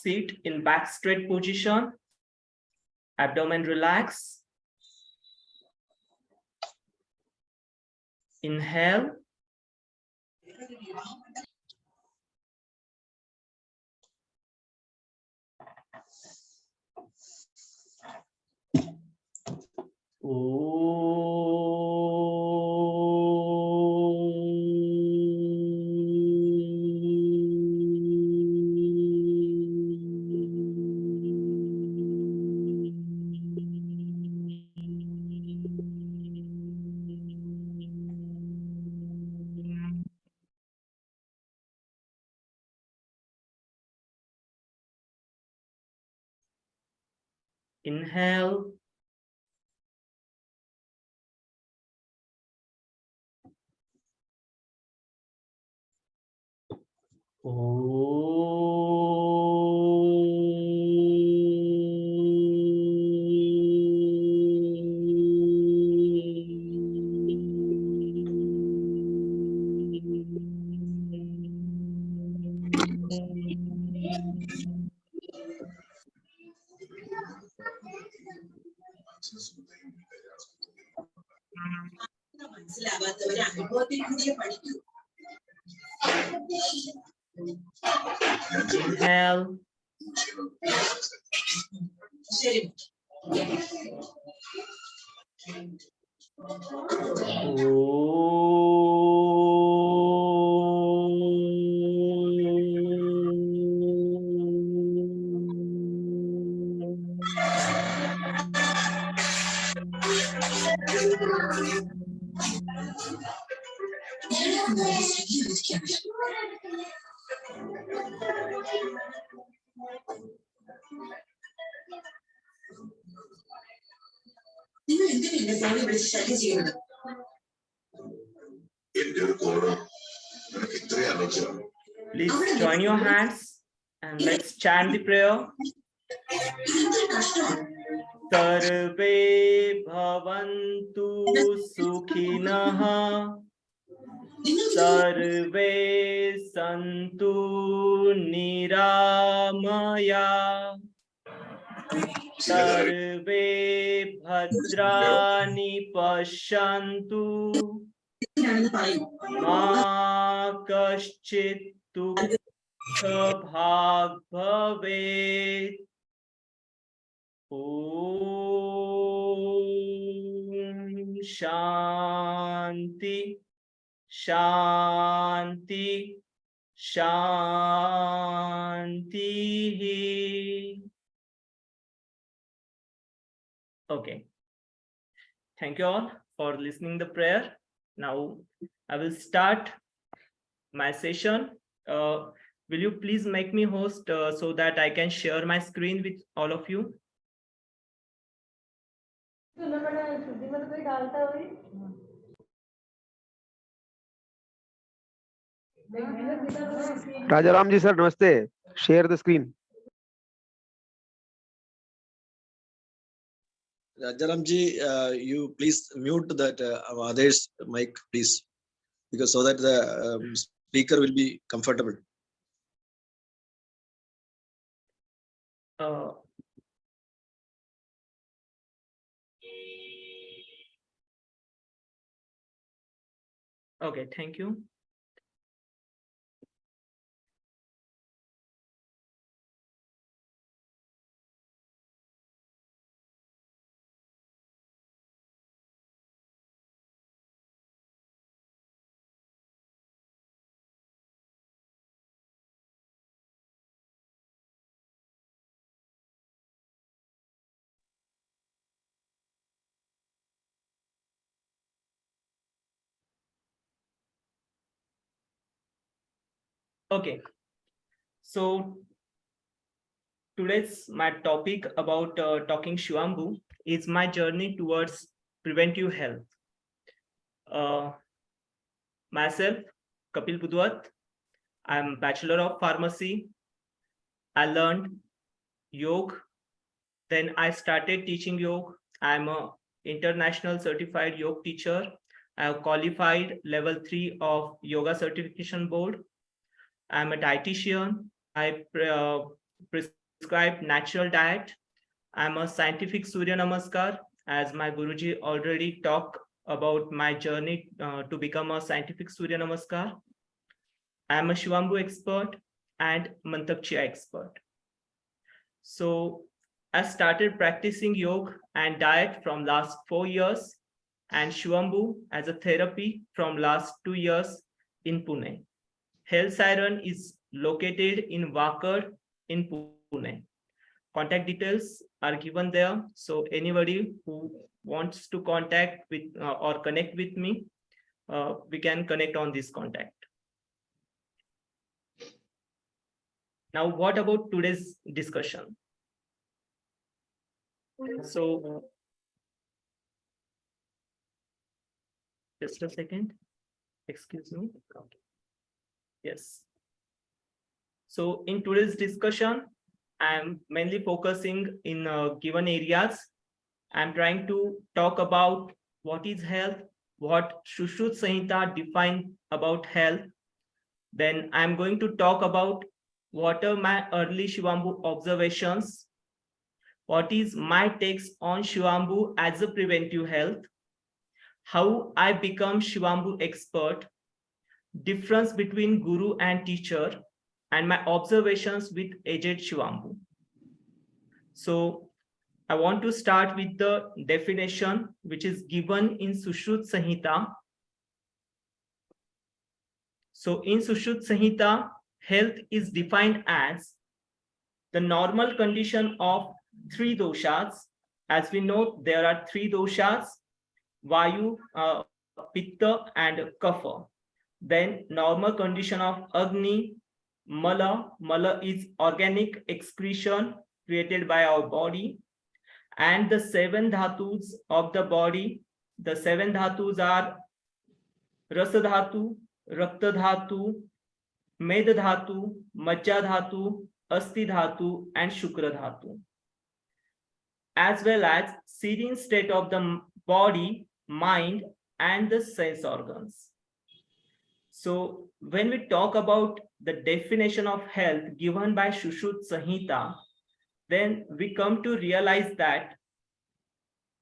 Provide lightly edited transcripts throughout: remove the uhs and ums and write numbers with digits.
Sit in back straight position. Abdomen relax. Inhale. Inhale. Inhale. Please join your hands and let's chant the prayer. Sarve bhavantu sukhinah. Sarve santu niramaya. Sarve bhadrani pashyantu. Ma kaschit dukha bhag bhavet. Om Shanti Shanti Shanti. Okay. Thank you all for listening the prayer. Now I will start my session. Will you please make me host so that I can share my screen with all of you? Rajaram ji sir, namaste. Share the screen. Rajaram ji, you please mute that others' mic, please, because so that the speaker will be comfortable. Okay, thank you. Okay, so today's my topic about talking Shivambu is my journey towards preventive health. Myself, Kapil Budwat. I'm Bachelor of Pharmacy. I learned yoga. Then I started teaching yoga. I'm a international certified yoga teacher. I have qualified level 3 of Yoga Certification Board. I'm a dietitian. I prescribe natural diet. I'm a scientific Surya Namaskar, as my Guruji already talked about my journey to become a scientific Surya Namaskar. I'm a Shivambu expert and Mantakshya expert. So I started practicing yoga and diet from last 4 years and Shivambu as a therapy from last 2 years in Pune. healthSerin is located in Wakad in Pune. Contact details are given there. So anybody who wants to contact with or connect with me, we can connect on this contact. Now, what about today's discussion? So, just a second. Excuse me. Yes. So in today's discussion, I'm mainly focusing in given areas. I'm trying to talk about what is health, what Sushruta Samhita define about health. Then I'm going to talk about what are my early Shivambu observations, what is my takes on Shivambu as a preventive health, how I become Shivambu expert, difference between guru and teacher, and my observations with aged Shivambu. So I want to start with the definition which is given in Sushruta Samhita. So in Sushruta Samhita, health is defined as the normal condition of 3 doshas. As we know, there are 3 doshas, Vayu, Pitta and Kapha. Then normal condition of Agni, Mala. Mala is organic excretion created by our body. And the 7 dhatus of the body. The 7 dhatus are Rasa dhatu, Rakta dhatu, Meda dhatu, Majja dhatu, Asti dhatu, and Shukra dhatu. As well as serene state of the body, mind, and the sense organs. So when we talk about the definition of health given by Sushruta Samhita, then we come to realize that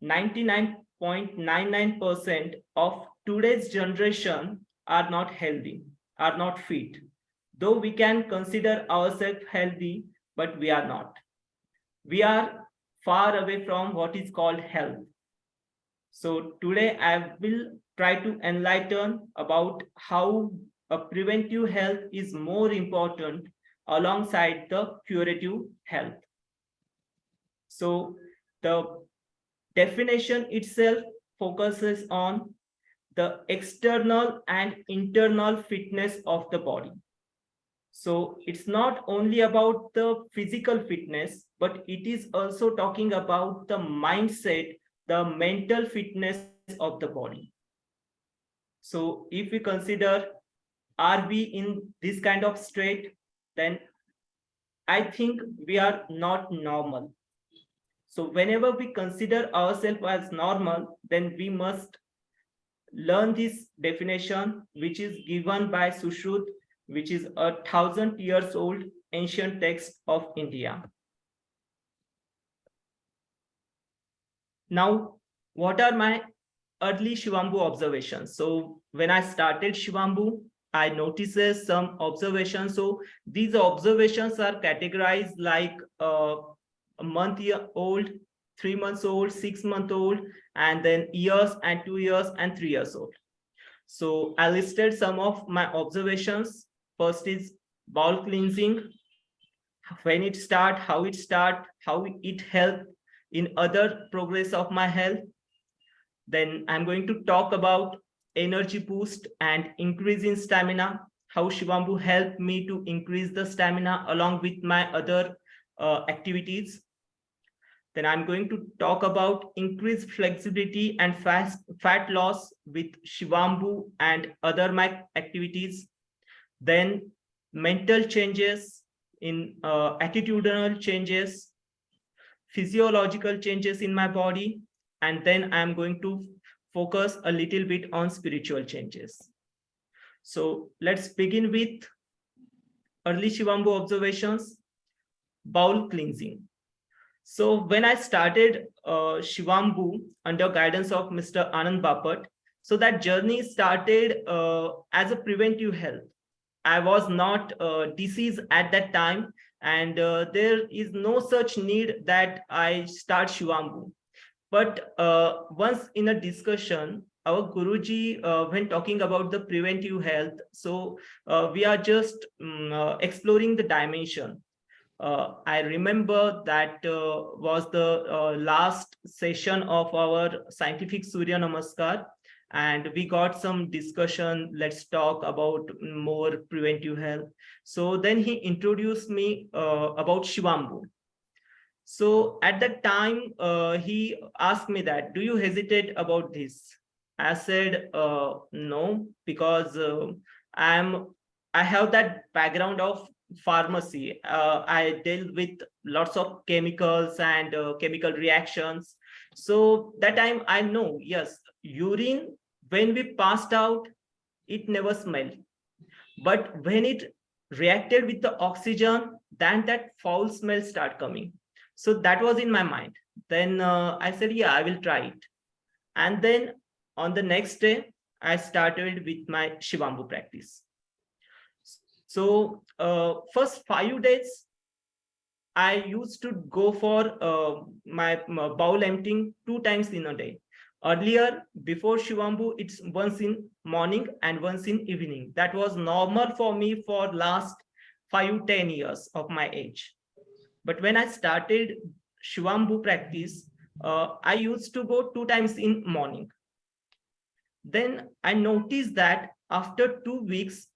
99.99% of today's generation are not healthy, are not fit. Though we can consider ourselves healthy, but we are not. We are far away from what is called health. So today I will try to enlighten about how a preventive health is more important alongside the curative health. So the definition itself focuses on the external and internal fitness of the body. So it's not only about the physical fitness, but it is also talking about the mindset, the mental fitness of the body. So if we consider, are we in this kind of state, then I think we are not normal. So whenever we consider ourselves as normal, then we must learn this definition, which is given by Sushruta, which is 1,000 years old ancient text of India. Now, what are my early Shivambu observations? So when I started Shivambu, I noticed some observations. So these observations are categorized like a month-old, 3 months old, 6 month old, and then years and 2 years and 3 years old. So I listed some of my observations. First is bowel cleansing, when it start, how it help in other progress of my health. Then I'm going to talk about energy boost and increase in stamina, how Shivambu helped me to increase the stamina along with my other activities. Then I'm going to talk about increased flexibility and fat loss with Shivambu and other my activities. Then mental changes in attitudinal changes, physiological changes in my body, and then I'm going to focus a little bit on spiritual changes. So let's begin with early Shivambu observations. bowel cleansing. So when I started Shivambu under guidance of Mr. Anand Bapat, so that journey started as a preventive health. I was not diseased at that time, and there is no such need that I start Shivambu. But once in a discussion, our Guruji, when talking about the preventive health, so we are just exploring the dimension. I remember that was the last session of our scientific Surya Namaskar, and we got some discussion. Let's talk about more preventive health. So then he introduced me about Shivambu. So at that time, he asked me that, do you hesitate about this? I said, no, because I have that background of pharmacy. I deal with lots of chemicals and chemical reactions. So that time I know, yes, urine, when we passed out, it never smelled. But when it reacted with the oxygen, then that foul smell start coming. So that was in my mind. Then I said, yeah, I will try it. And then on the next day, I started with my Shivambu practice. So first 5 days, I used to go for my bowel emptying 2 times in a day. Earlier, before Shivambu, it's once in morning and once in evening. That was normal for me for last 5-10 years of my age. But when I started Shivambu practice, I used to go 2 times in morning. Then I noticed that after 2 weeks,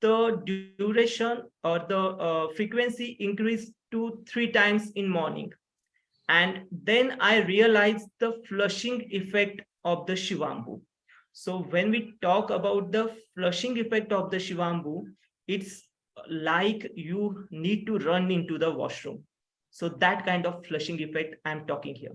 the duration or the frequency increased to 3 times in morning. And then I realized the flushing effect of the Shivambu. So when we talk about the flushing effect of the Shivambu, it's like you need to run into the washroom. So that kind of flushing effect I'm talking here.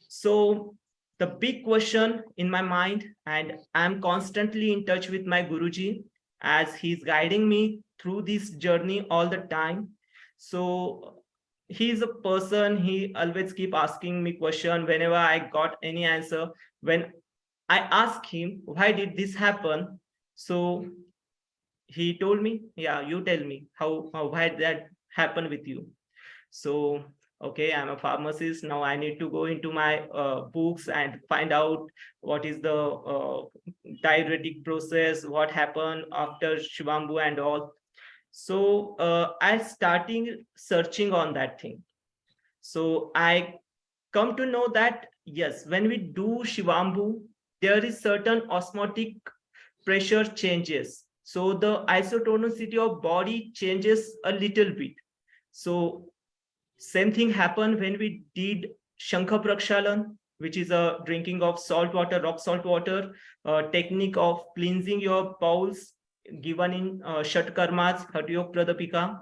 So the big question in my mind, and I'm constantly in touch with my Guruji as he's guiding me through this journey all the time. So he's a person, he always keep asking me question whenever I got any answer. When I ask him, why did this happen? So he told me, yeah, you tell me why that happened with you. So okay, I'm a pharmacist now. I need to go into my books and find out what is the diuretic process, what happened after Shivambu and all. So I starting searching on that thing. So I come to know that yes, when we do Shivambu, there is certain osmotic pressure changes. So the isotonicity of body changes a little bit. So same thing happened when we did Shankha Prakshalan, which is a drinking of salt water, rock salt water, technique of cleansing your bowels given in Shat Karmas, Hatyog Pradapika.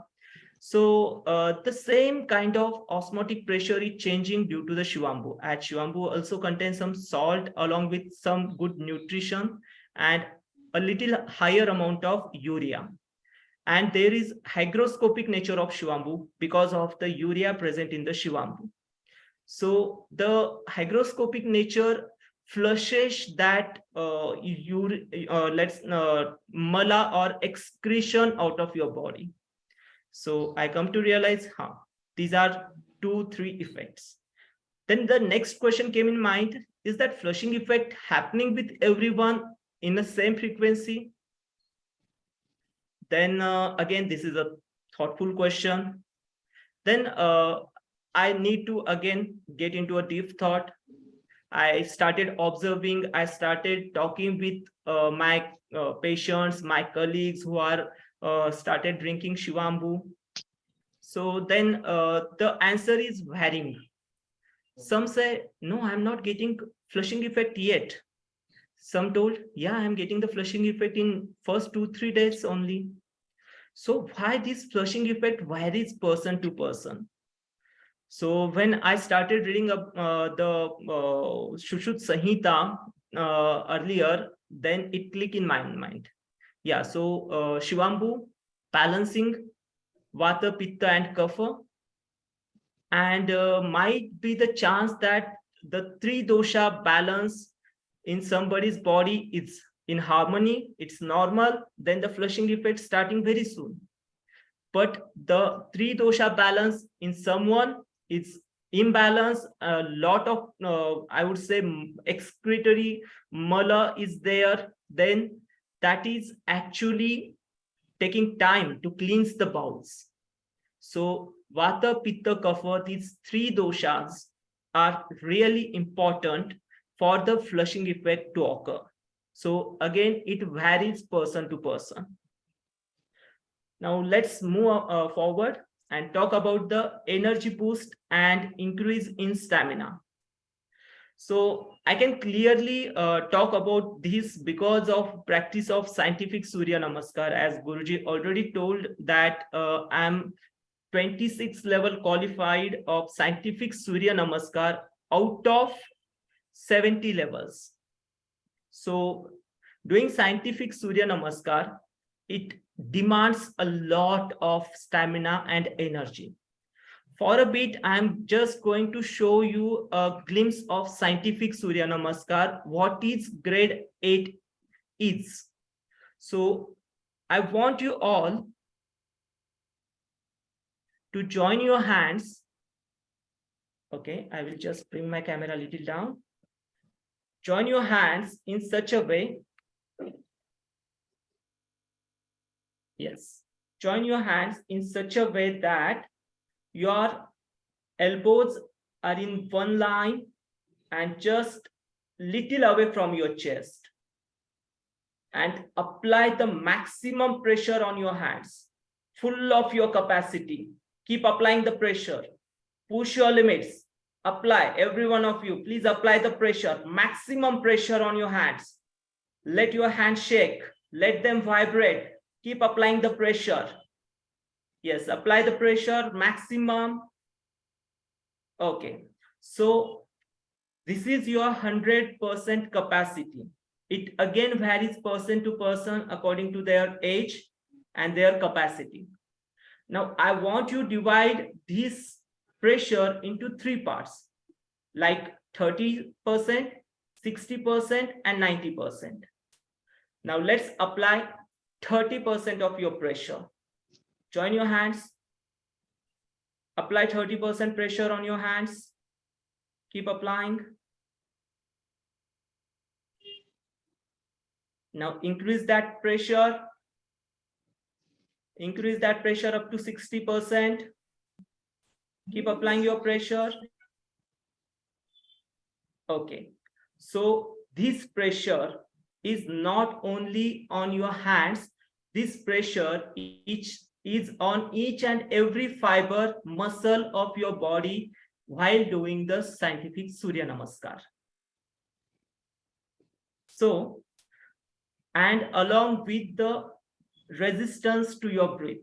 So the same kind of osmotic pressure is changing due to the Shivambu. And Shivambu also contains some salt along with some good nutrition and a little higher amount of urea. And there is hygroscopic nature of Shivambu because of the urea present in the Shivambu. So the hygroscopic nature flushes that mala or excretion out of your body. So I come to realize, these are 2-3 effects. Then the next question came in mind, is that flushing effect happening with everyone in the same frequency? Then again, this is a thoughtful question. Then I need to again get into a deep thought. I started observing, I started talking with my patients, my colleagues who are started drinking Shivambu. So then the answer is varying. Some say, no, I'm not getting flushing effect yet. Some told, yeah, I'm getting the flushing effect in first 2-3 days only. So why this flushing effect varies person to person? So when I started reading the Shushut Samhita earlier, then it clicked in my mind. Yeah, so Shivambu balancing Vata, Pitta and Kapha, and might be the chance that the three dosha balance in somebody's body is in harmony, it's normal, then the flushing effect starting very soon. But the three dosha balance in someone is imbalance, a lot of I would say excretory mala is there, then that is actually taking time to cleanse the bowels. So vata, pitta, kapha, these three doshas are really important for the flushing effect to occur. So again, it varies person to person. Now let's move forward and talk about the energy boost and increase in stamina. So I can clearly talk about this because of practice of scientific Surya Namaskar. As Guruji already told that I'm 26 level qualified of scientific Surya Namaskar out of 70 levels. So doing scientific Surya Namaskar, it demands a lot of stamina and energy. For a bit, I'm just going to show you a glimpse of scientific Surya Namaskar, what is grade 8 is. So I want you all to join your hands. Okay, I will just bring my camera a little down. Join your hands in such a way. Yes, join your hands in such a way that your elbows are in one line and just little away from your chest, and apply the maximum pressure on your hands, full of your capacity. Keep applying the pressure, push your limits, apply. Every one of you, please apply the pressure, maximum pressure on your hands. Let your hands shake, let them vibrate. Keep applying the pressure. Yes, apply the pressure maximum. Okay, so this is your 100% capacity. It again varies person to person according to their age and their capacity. Now I want you to divide this pressure into three parts, like 30%, 60%, and 90%. Now let's apply 30% of your pressure. Join your hands. Apply 30% pressure on your hands. Keep applying. Now increase that pressure. Increase that pressure up to 60%. Keep applying your pressure. Okay. So this pressure is not only on your hands. This pressure is on each and every fiber muscle of your body while doing the scientific Surya Namaskar. So, and along with the resistance to your breath.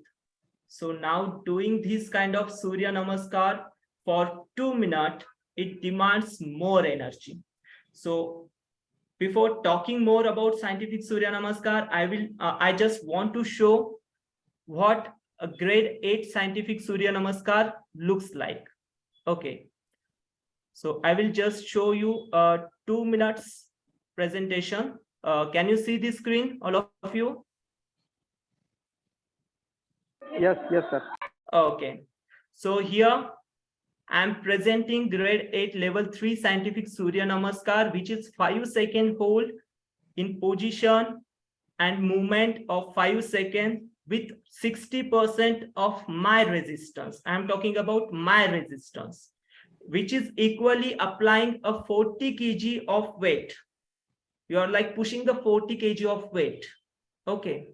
So now doing this kind of Surya Namaskar for 2 minutes, it demands more energy. So before talking more about scientific Surya Namaskar, I just want to show what a grade 8 scientific Surya Namaskar looks like. Okay. So I will just show you a 2 minutes presentation. Can you see the screen, all of you? Yes, yes, sir. Okay. So here I'm presenting grade 8 level 3 scientific Surya Namaskar, which is 5-second hold in position and movement of 5 seconds with 60% of my resistance. I'm talking about my resistance, which is equally applying a 40 kg of weight. You are like pushing the 40 kg of weight. Okay.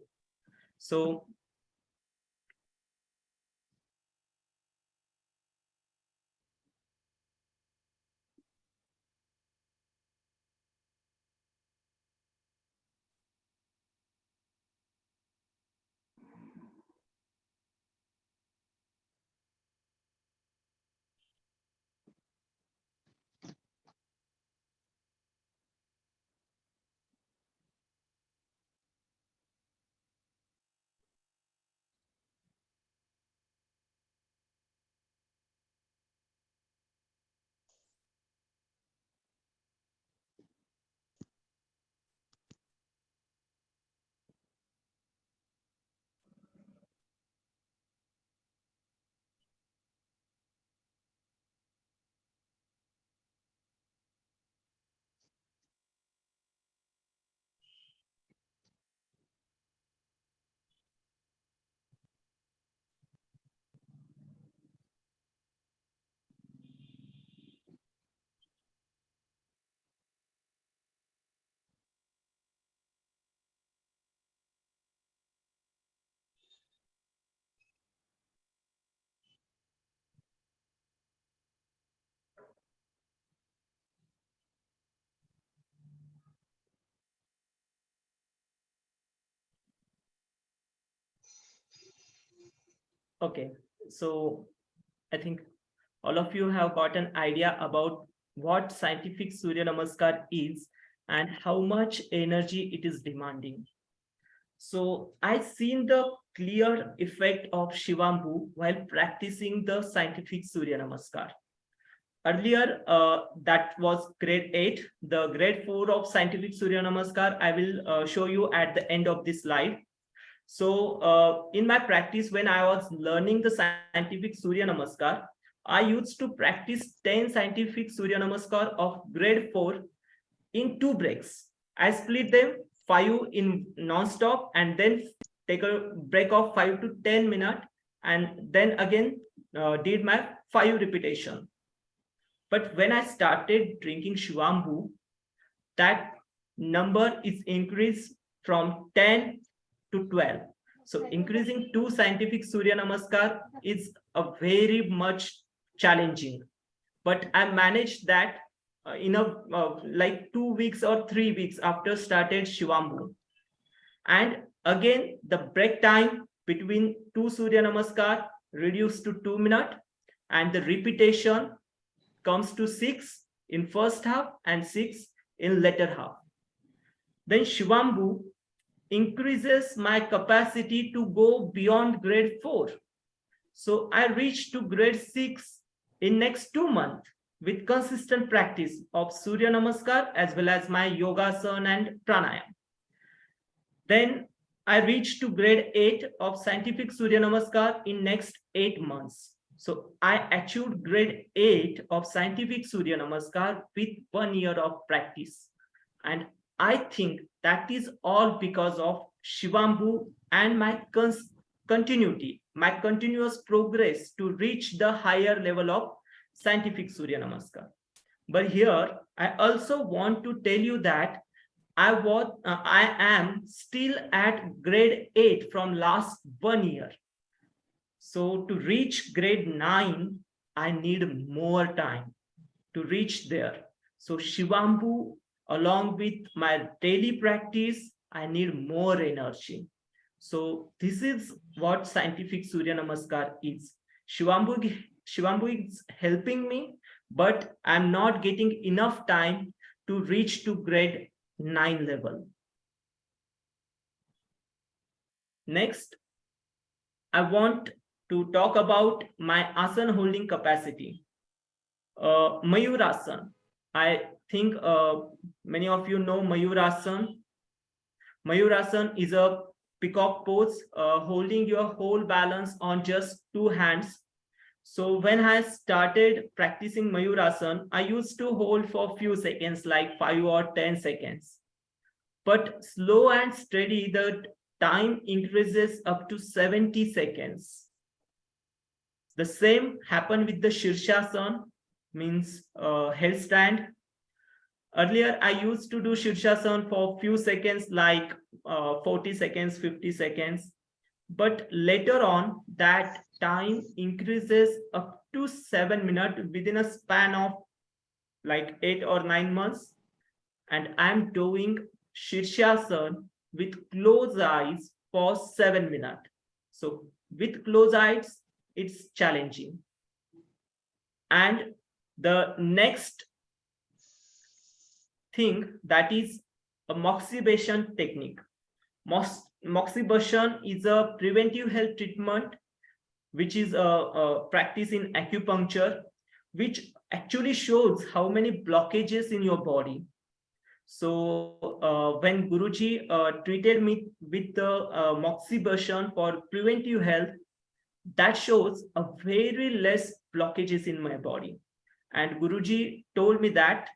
So Okay, so I think all of you have got an idea about what scientific Surya Namaskar is and how much energy it is demanding. So I seen the clear effect of Shivambu while practicing the scientific Surya Namaskar. Earlier, that was grade 8. The grade 4 of scientific Surya Namaskar, I will show you at the end of this slide. So in my practice, when I was learning the scientific Surya Namaskar, I used to practice 10 scientific Surya Namaskar of grade 4 in 2 breaks. I split them 5 in non-stop and then take a break of 5 to 10 minutes and then again did my 5 repetition. But when I started drinking Shivambu, that number is increased from 10 to 12. So increasing 2 scientific Surya Namaskar is a very much challenging. But I managed that in a like 2 weeks or 3 weeks after started Shivambu. And again, the break time between 2 Surya Namaskar reduced to 2 minutes and the repetition comes to 6 in first half and 6 in later half. Then Shivambu increases my capacity to go beyond grade 4. So I reached to grade 6 in next 2 months with consistent practice of Surya Namaskar as well as my Yogasana and Pranayam. Then I reached to grade 8 of scientific Surya Namaskar in next 8 months. So I achieved grade 8 of scientific Surya Namaskar with 1 year of practice. And I think that is all because of Shivambu and my continuity, my continuous progress to reach the higher level of scientific Surya Namaskar. But here, I also want to tell you that I am still at grade 8 from last 1 year. So to reach grade 9, I need more time to reach there. So Shivambu, along with my daily practice, I need more energy. So this is what scientific Surya Namaskar is. Shivambu is helping me, but I'm not getting enough time to reach to grade 9 level. Next, I want to talk about my asana holding capacity. Mayurasana. I think many of you know Mayurasana. Mayurasana is a peacock pose, holding your whole balance on just 2 hands. So when I started practicing Mayurasana, I used to hold for a few seconds, like 5 or 10 seconds. But slow and steady, the time increases up to 70 seconds. The same happened with the Shirshasana, means headstand. Earlier, I used to do Shirshasana for a few seconds, like 40 seconds, 50 seconds. But later on, that time increases up to 7 minutes within a span of like 8 or 9 months. And I'm doing Shirshasana with closed eyes for 7 minutes. So with closed eyes, it's challenging. And the next thing, that is a moxibustion technique. Moxibustion is a preventive health treatment, which is a practice in acupuncture, which actually shows how many blockages in your body. So when Guruji treated me with the moxibustion for preventive health, that shows a very less blockages in my body. And Guruji told me that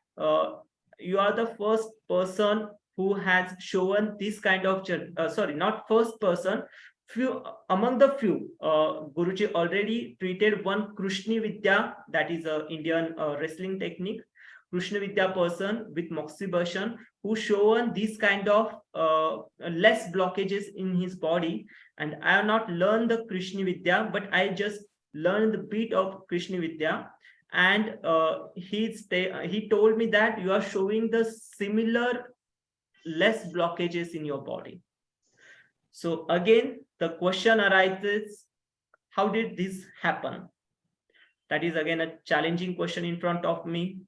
you are the first person who has shown this kind of sorry, not first person, few among the few. Guruji already treated one Krishna Vidya, that is a Indian wrestling technique, Krishna Vidya person with moxibustion, who shown this kind of less blockages in his body. And I have not learned the Krishna Vidya, but I just learned the bit of Krishna Vidya. And he told me that you are showing the similar less blockages in your body. So again, the question arises, how did this happen? That is again a challenging question in front of me.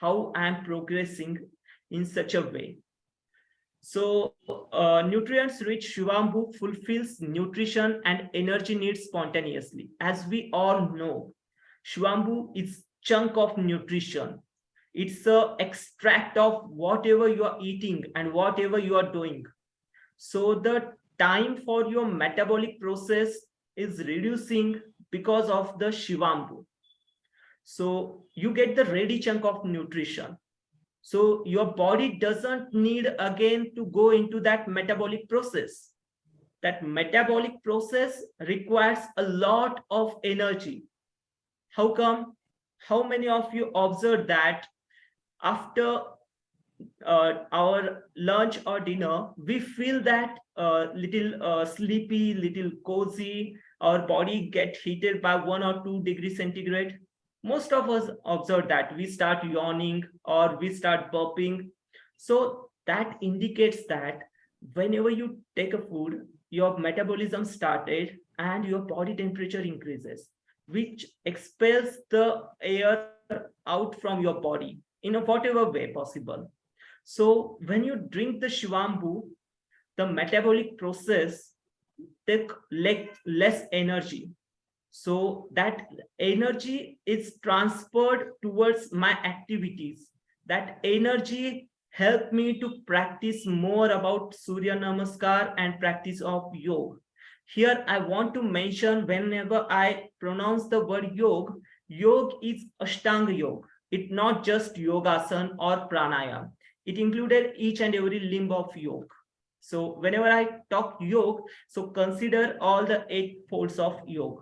How I am progressing in such a way. So nutrients-rich Shivambu fulfills nutrition and energy needs spontaneously. As we all know, Shivambu is chunk of nutrition. It's a extract of whatever you are eating and whatever you are doing. So the time for your metabolic process is reducing because of the Shivambu. So you get the ready chunk of nutrition. So your body doesn't need again to go into that metabolic process. That metabolic process requires a lot of energy. How come? How many of you observed that after our lunch or dinner, we feel that little sleepy, little cozy, our body get heated by 1 or 2 degrees centigrade? Most of us observe that we start yawning or we start burping. So that indicates that whenever you take a food, your metabolism started and your body temperature increases, which expels the air out from your body in a whatever way possible. So when you drink the Shivambu, the metabolic process take less energy. So that energy is transferred towards my activities. That energy helped me to practice more about Surya Namaskar and practice of yoga. Here I want to mention, whenever I pronounce the word yoga, yoga is Ashtanga yoga. It's not just yogasan or pranayam. It included each and every limb of yoga. So whenever I talk yoga, so consider all the 8 folds of yoga.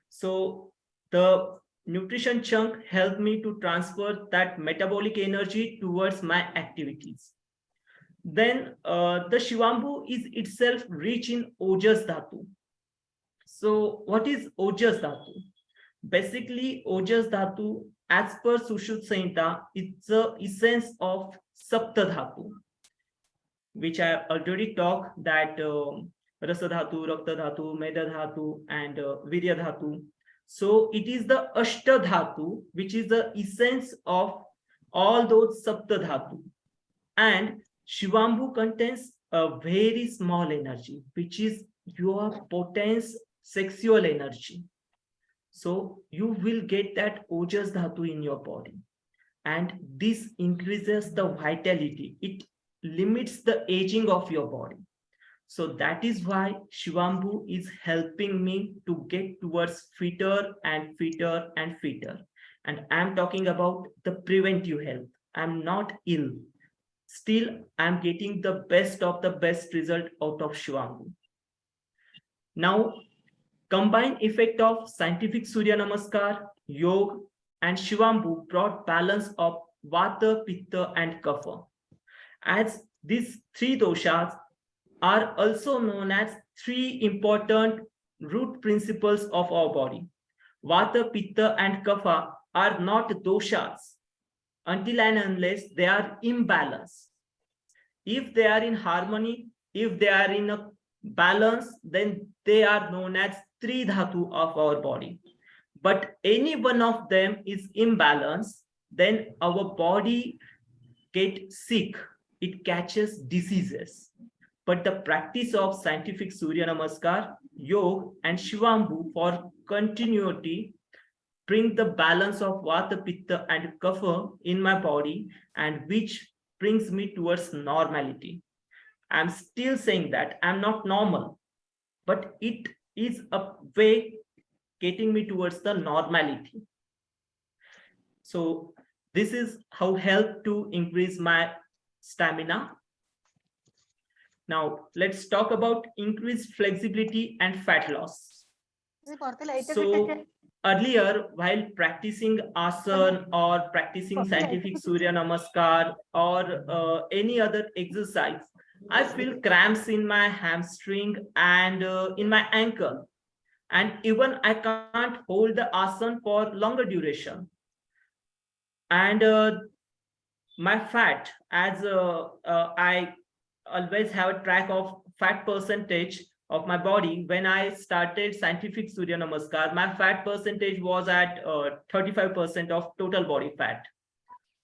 So the nutrition chunk helped me to transfer that metabolic energy towards my activities. Then the Shivambu is itself rich in Ojas Dhatu. So what is Ojas Dhatu? Basically, Ojas Dhatu, as per Sushruta Samhita, it's the essence of Sapta Dhatu, which I already talked, that Rasa Dhatu, Rakta Dhatu, Meda Dhatu, and Virya Dhatu. So it is the Ashta Dhatu, which is the essence of all those Sapta Dhatu. And Shivambu contains a very small energy, which is your potence sexual energy. So you will get that Ojas Dhatu in your body. And this increases the vitality. It limits the aging of your body. So that is why Shivambu is helping me to get towards fitter and fitter and fitter. And I'm talking about the preventive health. I'm not ill. Still, I'm getting the best of the best result out of Shivambu. Now, combined effect of scientific Surya Namaskar, yoga, and Shivambu brought balance of Vata, Pitta, and Kapha. As these 3 doshas are also known as 3 important root principles of our body. Vata, Pitta, and Kapha are not doshas until and unless they are imbalanced. If they are in harmony, if they are in a balance, then they are known as 3 dhatu of our body. But any one of them is imbalanced, then our body gets sick, it catches diseases. But the practice of scientific Surya Namaskar, yoga, and Shivambu for continuity bring the balance of Vata, Pitta, and Kapha in my body, and which brings me towards normality. I'm still saying that I'm not normal, but it is a way getting me towards the normality. So this is how help to increase my stamina. Now let's talk about increased flexibility and fat loss. So earlier, while practicing asana or practicing scientific Surya Namaskar or any other exercise, I feel cramps in my hamstring and in my ankle. And even I can't hold the asana for longer duration. And my fat, as I always have a track of fat percentage, of my body, when I started scientific Surya Namaskar, my fat percentage was at 35% of total body fat.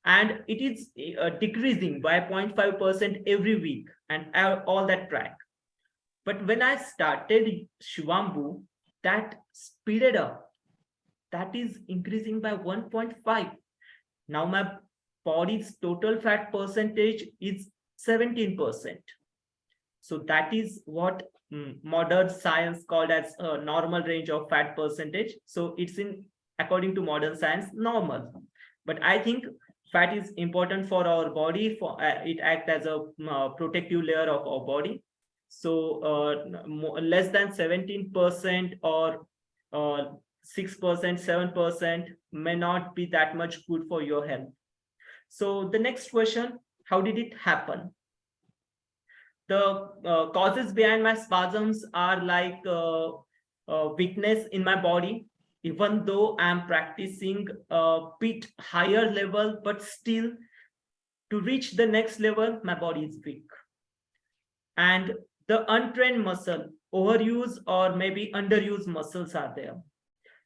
And it is decreasing by 0.5% every week, and all that track. But when I started Shivambu, that speeded up. That is increasing by 1.5. Now my body's total fat percentage is 17%. So that is what modern science called as a normal range of fat percentage. So it's in, according to modern science, normal. But I think fat is important for our body. For it acts as a protective layer of our body. So less than 17% or 6%, 7% may not be that much good for your health. So the next question, how did it happen? The causes behind my spasms are like weakness in my body, even though I'm practicing a bit higher level, but still to reach the next level, my body is weak. And the untrained muscle, overuse or maybe underused muscles are there.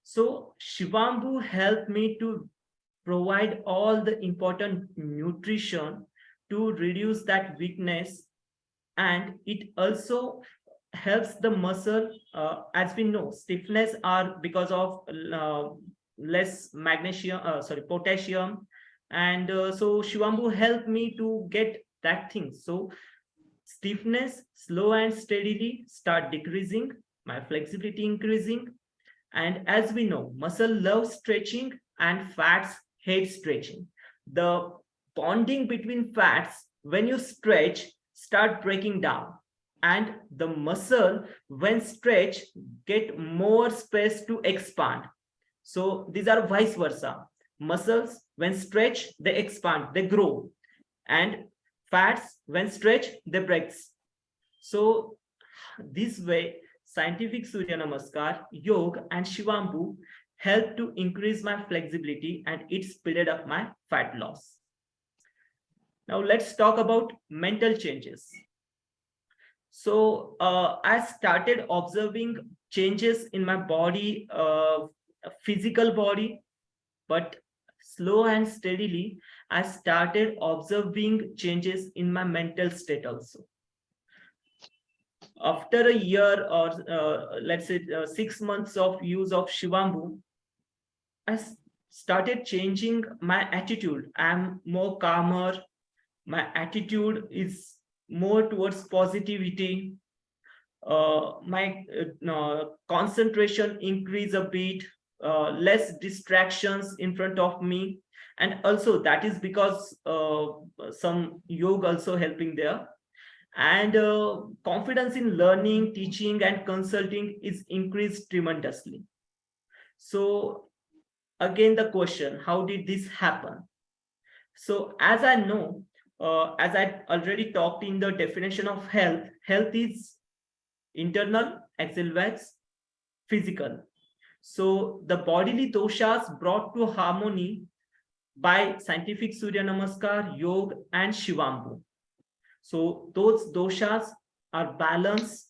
So Shivambu helped me to provide all the important nutrition to reduce that weakness, and it also helps the muscle. As we know, stiffness are because of less magnesium, potassium, and so Shivambu helped me to get that thing. So stiffness slow and steadily start decreasing, my flexibility increasing, and as we know, muscle loves stretching and fats hate stretching. The bonding between fats when you stretch start breaking down, and the muscle when stretch get more space to expand. So these are vice versa. Muscles when stretch they expand, they grow, and fats when stretch they breaks. So this way scientific Surya Namaskar, Yoga and Shivambu helped to increase my flexibility, and it speeded up my fat loss. Now let's talk about mental changes. So I started observing changes in my body, physical body, but slow and steadily, I started observing changes in my mental state also. After a year or let's say 6 months of use of Shivambu, I started changing my attitude. I'm more calmer. My attitude is more towards positivity. My concentration increase a bit, less distractions in front of me. And also that is because some yoga also helping there. And confidence in learning, teaching and consulting is increased tremendously. So again, the question, how did this happen? So as I know, as I already talked in the definition of health, health is internal as well as physical. So the bodily doshas brought to harmony by scientific Surya Namaskar, Yoga and Shivambu. So those doshas are balanced.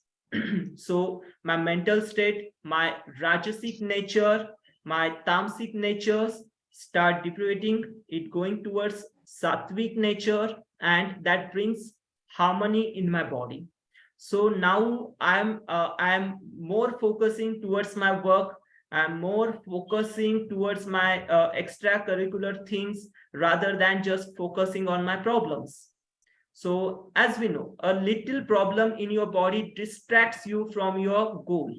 So my mental state, my rajasic nature, my tamasic natures start depreciating, it going towards sattvic nature, and that brings harmony in my body. So now I'm more focusing towards my work. I'm more focusing towards my extracurricular things rather than just focusing on my problems. So as we know, a little problem in your body distracts you from your goal.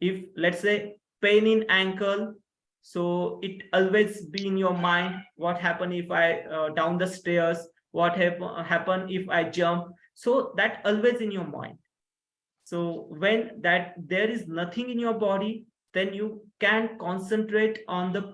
If let's say pain in ankle, so it always be in your mind, what happen if I down the stairs, what happen if I jump. So that always in your mind. So when that there is nothing in your body, then you can concentrate on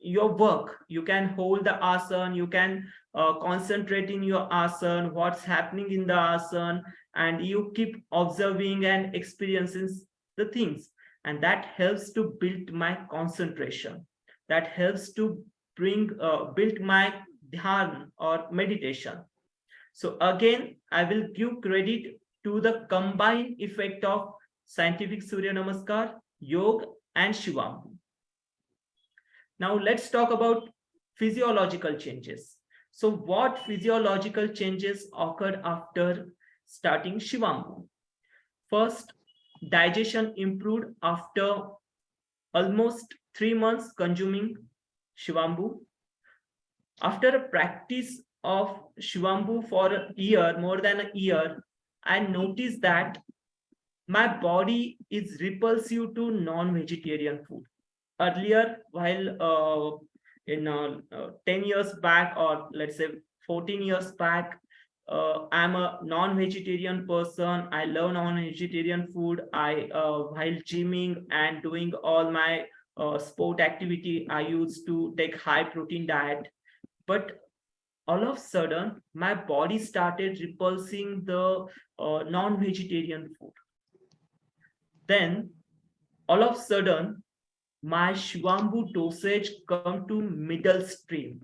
your work. You can hold the asana, you can concentrate in your asana, what's happening in the asana, and you keep observing and experiencing the things, and that helps to build my concentration, that helps to bring build my dhyan or meditation. So again, I will give credit to the combined effect of scientific Surya Namaskar, Yoga, and Shivambu. Now let's talk about physiological changes. So what physiological changes occurred after starting Shivambu? First, digestion improved after almost 3 months consuming Shivambu. After a practice of Shivambu for a year, more than a year, I noticed that my body is repulsive to non-vegetarian food. Earlier, while in 10 years back, or let's say 14 years back, I'm a non-vegetarian person. I love non-vegetarian food. While gymming and doing all my sport activity, I used to take high protein diet. But all of a sudden, my body started repulsing the non-vegetarian food. Then, all of a sudden, my Shivambu dosage come to middle stream.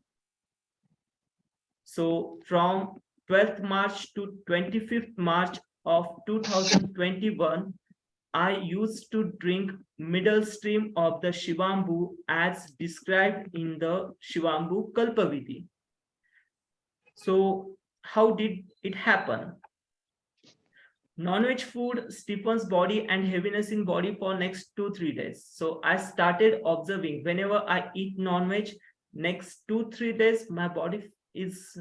So from 12th March to 25th March of 2021, I used to drink middle stream of the Shivambu as described in the Shivambu Kalpavidhi. So how did it happen? Non-veg food stiffens body and heaviness in body for next 2-3 days. So I started observing whenever I eat non-veg, next 2-3 days my body is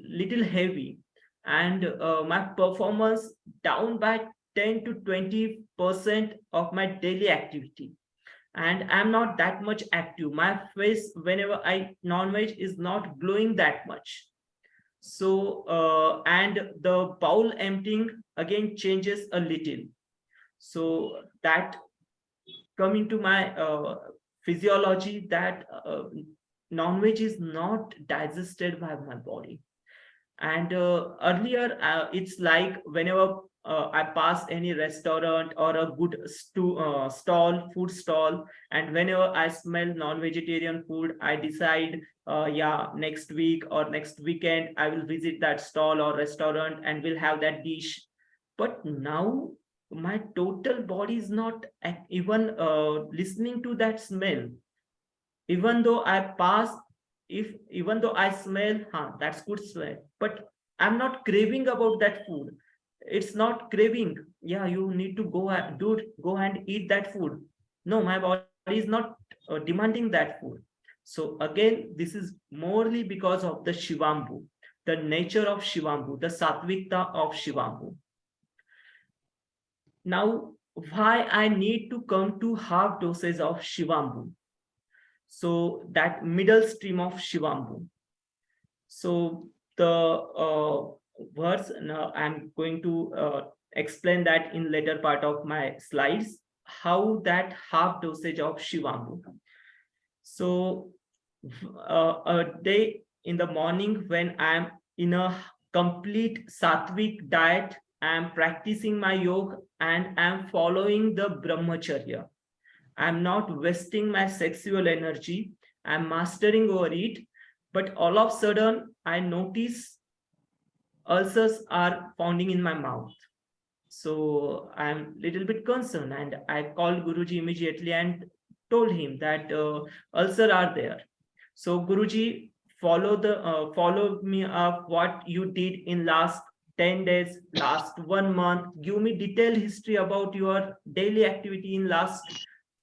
little heavy, and my performance down by 10 to 20% of my daily activity, and I'm not that much active. My face whenever I non-veg is not glowing that much. So and the bowel emptying again changes a little. So that coming to my physiology, that non-veg is not digested by my body. And earlier it's like whenever I pass any restaurant or a good food stall, and whenever I smell non-vegetarian food, I decide yeah, next week or next weekend I will visit that stall or restaurant and will have that dish. But now my total body is not even listening to that smell. Even though I pass, if even though I smell, huh, that's good smell, but I'm not craving about that food. It's not craving. Yeah, you need to go and eat that food. No, my body is not demanding that food. So again, this is morely because of the Shivambu, the nature of Shivambu, the Satvikta of Shivambu. Now, why I need to come to half doses of Shivambu? So that middle stream of Shivambu. So the words, now I'm going to explain that in later part of my slides, how that half dosage of Shivambu. So a day in the morning when I'm in a complete sattvic diet, I'm practicing my yoga and I'm following the brahmacharya. I'm not wasting my sexual energy. I'm mastering over it. But all of a sudden, I notice ulcers are pounding in my mouth. So I'm a little bit concerned, and I called Guruji immediately and told him that ulcer are there. So Guruji, follow me up what you did in last 10 days, last 1 month. Give me detailed history about your daily activity in last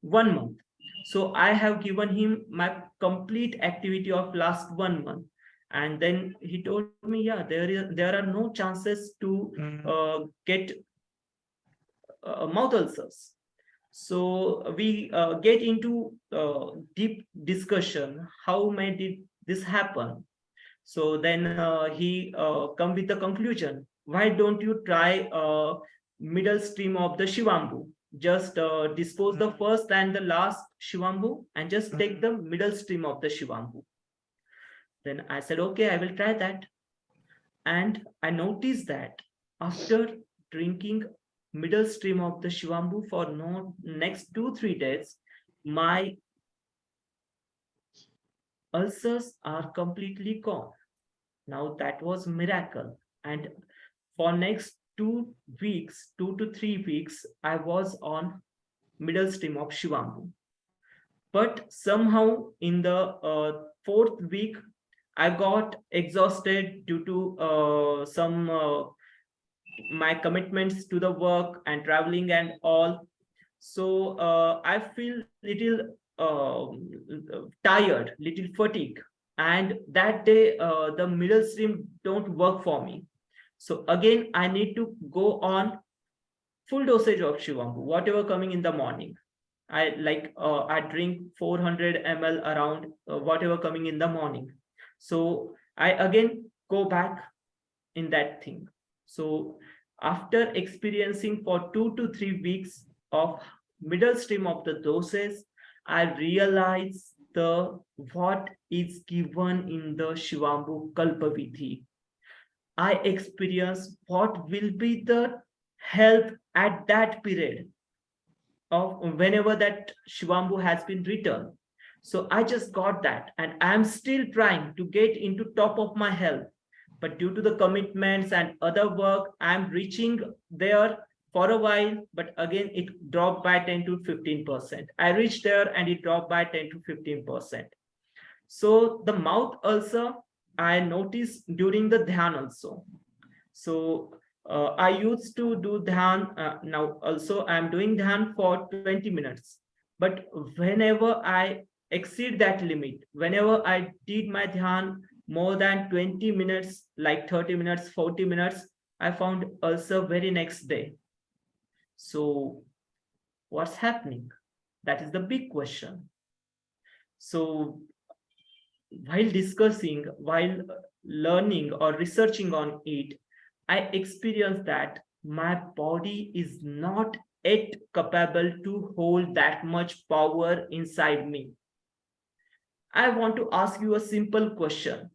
1 month. So I have given him my complete activity of last 1 month. And then he told me, yeah, there are no chances to get mouth ulcers. So we get into deep discussion. How may this happen? So then he come with the conclusion. Why don't you try middle stream of the Shivambu? Just dispose the first and the last Shivambu and just take the middle stream of the Shivambu. Then I said, okay, I will try that. And I noticed that after drinking middle stream of the Shivambu for next 2-3 days, my ulcers are completely gone. Now that was miracle. And for next 2 to 3 weeks, I was on middle stream of Shivambu. But somehow in the fourth week, I got exhausted due to some my commitments to the work and traveling and all. So I feel little tired, little fatigue, and that day the middle stream don't work for me. So again, I need to go on full dosage of Shivambu, whatever coming in the morning. I drink 400 ml around whatever coming in the morning. So I again go back in that thing. So after experiencing for 2 to 3 weeks of middle stream of the doses, I realize the what is given in the Shivambu Kalpavidhi. I experience what will be the health at that period of whenever that Shivambu has been written. So I just got that, and I'm still trying to get into top of my health. But due to the commitments and other work, I'm reaching there for a while, but again, it dropped by 10 to 15%. I reached there and it dropped by 10 to 15%. So the mouth ulcer, I noticed during the dhyan also. So I used to do dhyan. Now also I'm doing dhyan for 20 minutes. But whenever I exceed that limit, whenever I did my dhyan more than 20 minutes, like 30 minutes, 40 minutes, I found ulcer very next day. So what's happening? That is the big question. So while discussing, while learning or researching on it, I experienced that my body is not yet capable to hold that much power inside me. I want to ask you a simple question.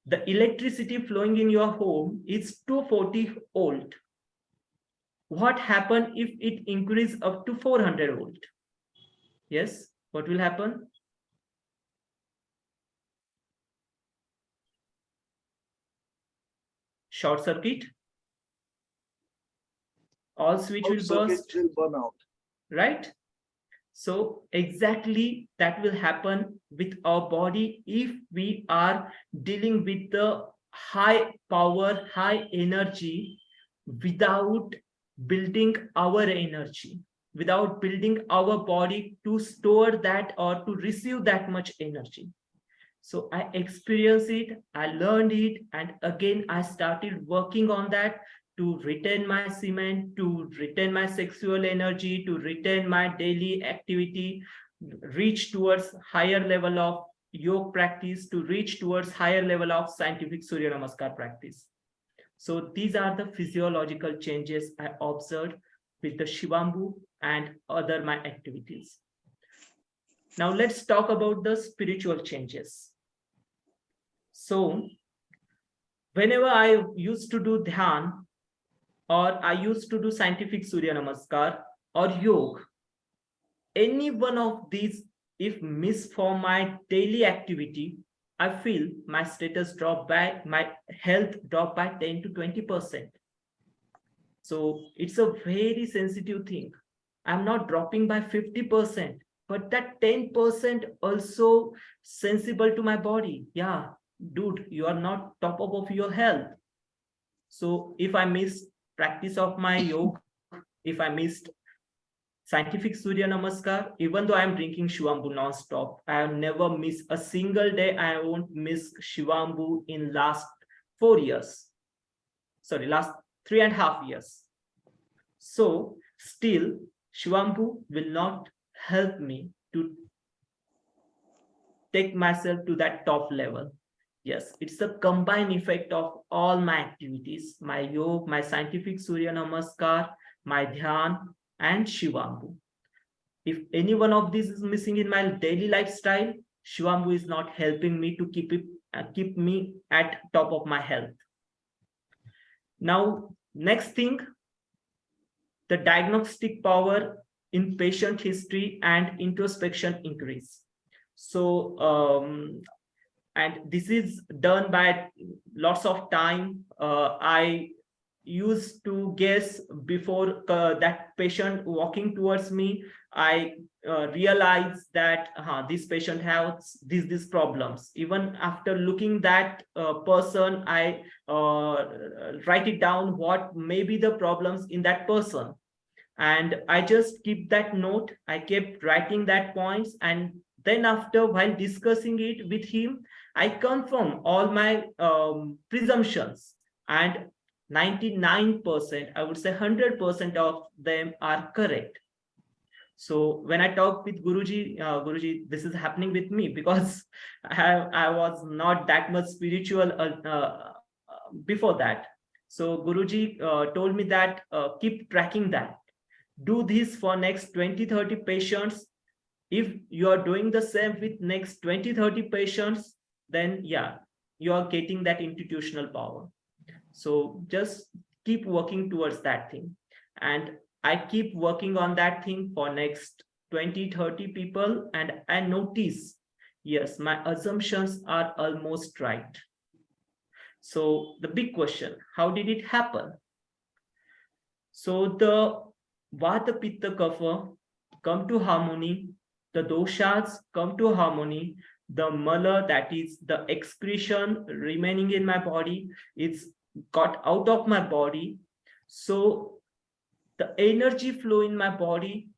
The electricity flowing in your home is 240 volt. What happens if it increases up to 400 volt? Yes, what will happen? Short circuit, all switch will burst, will burn out. right? So exactly that will happen with our body if we are dealing with the high power, high energy without building our energy, without building our body to store that or to receive that much energy. So I experienced it, I learned it, and again I started working on that to retain my semen, to retain my sexual energy, to retain my daily activity, reach towards higher level of yoga practice, to reach towards higher level of scientific Surya Namaskar practice. So these are the physiological changes I observed with the Shivambu and other my activities. Now let's talk about the spiritual changes. So whenever I used to do dhyan, or I used to do scientific Surya Namaskar or yoga, any one of these, if miss for my daily activity, I feel my status drop by, my health drop by 10 to 20%. So it's a very sensitive thing. I'm not dropping by 50%, but that 10% also sensible to my body. Yeah, dude, you are not top of your health. So if I miss practice of my yoga, if I missed scientific Surya Namaskar, even though I'm drinking Shivambu non-stop, I have never missed a single day. I won't miss Shivambu in last 4 years. Sorry, last 3.5 years. So still, Shivambu will not help me to take myself to that top level. Yes, it's a combined effect of all my activities, my yoga, my scientific Surya Namaskar, my dhyan, and Shivambu. If any one of these is missing in my daily lifestyle, Shivambu is not helping me to keep me at top of my health. Now, next thing, the diagnostic power in patient history and introspection increase. So, and this is done by lots of time. I used to guess before that patient walking towards me. I realized that this patient has these problems. Even after looking that person, I write it down what may be the problems in that person, and I just keep that note. I kept writing that points, and then after, while discussing it with him, I confirm all my presumptions, and 99%, I would say 100% of them are correct. So when I talk with Guruji, Guruji, this is happening with me because I was not that much spiritual before that. So Guruji told me that keep tracking that, do this for next 20-30 patients. If you are doing the same with next 20-30 patients, then yeah, you are getting that institutional power. So just keep working towards that thing, and I keep working on that thing for next 20-30 people, and I notice, yes, my assumptions are almost right. So the big question, how did it happen? So the Vata Pitta Kapha come to harmony, the doshas come to harmony, the mala, that is the excretion remaining in my body, it's got out of my body. So the energy flow in my body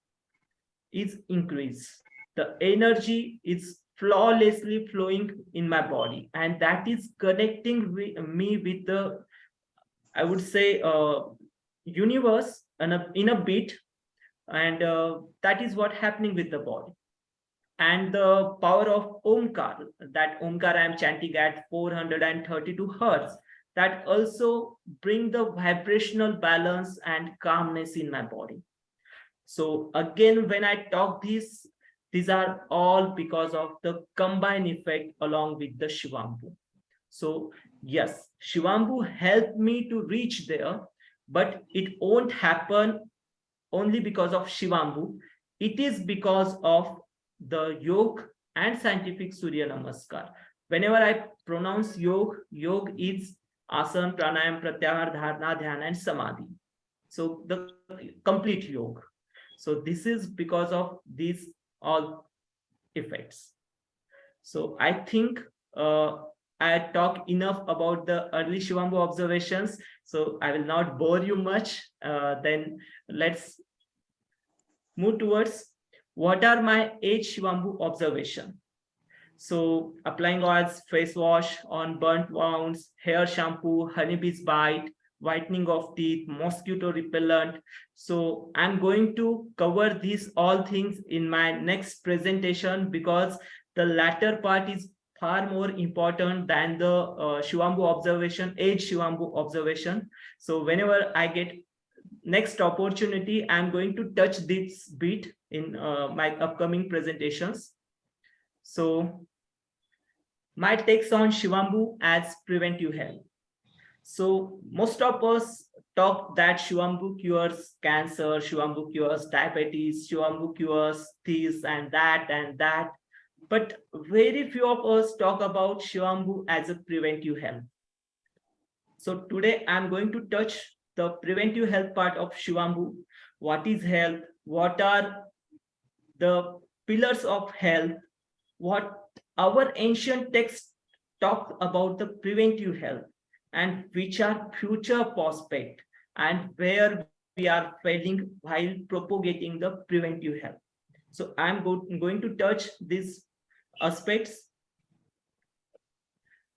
is increased. The energy is flawlessly flowing in my body, and that is connecting me with the, I would say, universe in a bit, and that is what happening with the body. And the power of Omkar, that Omkar I am chanting at 432 hertz, that also bring the vibrational balance and calmness in my body. So again, when I talk this, these are all because of the combined effect along with the Shivambu. So yes, Shivambu helped me to reach there, but it won't happen only because of Shivambu. It is because of the Yog and scientific Surya Namaskar. Whenever I pronounce Yog, Yog is Asana, Pranayam, Pratyahar, Dharana, Dhyana, and Samadhi. So the complete Yog. So this is because of these all effects. So I think I talk enough about the early Shivambu observations. So I will not bore you much. Then let's move towards what are my age Shivambu observation. So applying oils, face wash on burnt wounds, hair shampoo, honeybee's bite, whitening of teeth, mosquito repellent. So I'm going to cover these all things in my next presentation, because the latter part is far more important than the Shivambu observation, age Shivambu observation. So whenever I get next opportunity, I'm going to touch this bit in my upcoming presentations. So my takes on Shivambu as preventive health. So most of us talk that Shivambu cures cancer, Shivambu cures diabetes, Shivambu cures this and that. But very few of us talk about Shivambu as a preventive health. So today I'm going to touch the preventive health part of Shivambu. What is health? What are the pillars of health? What our ancient texts talk about the preventive health, and which are future prospect, and where we are failing while propagating the preventive health. So I'm going to touch these aspects.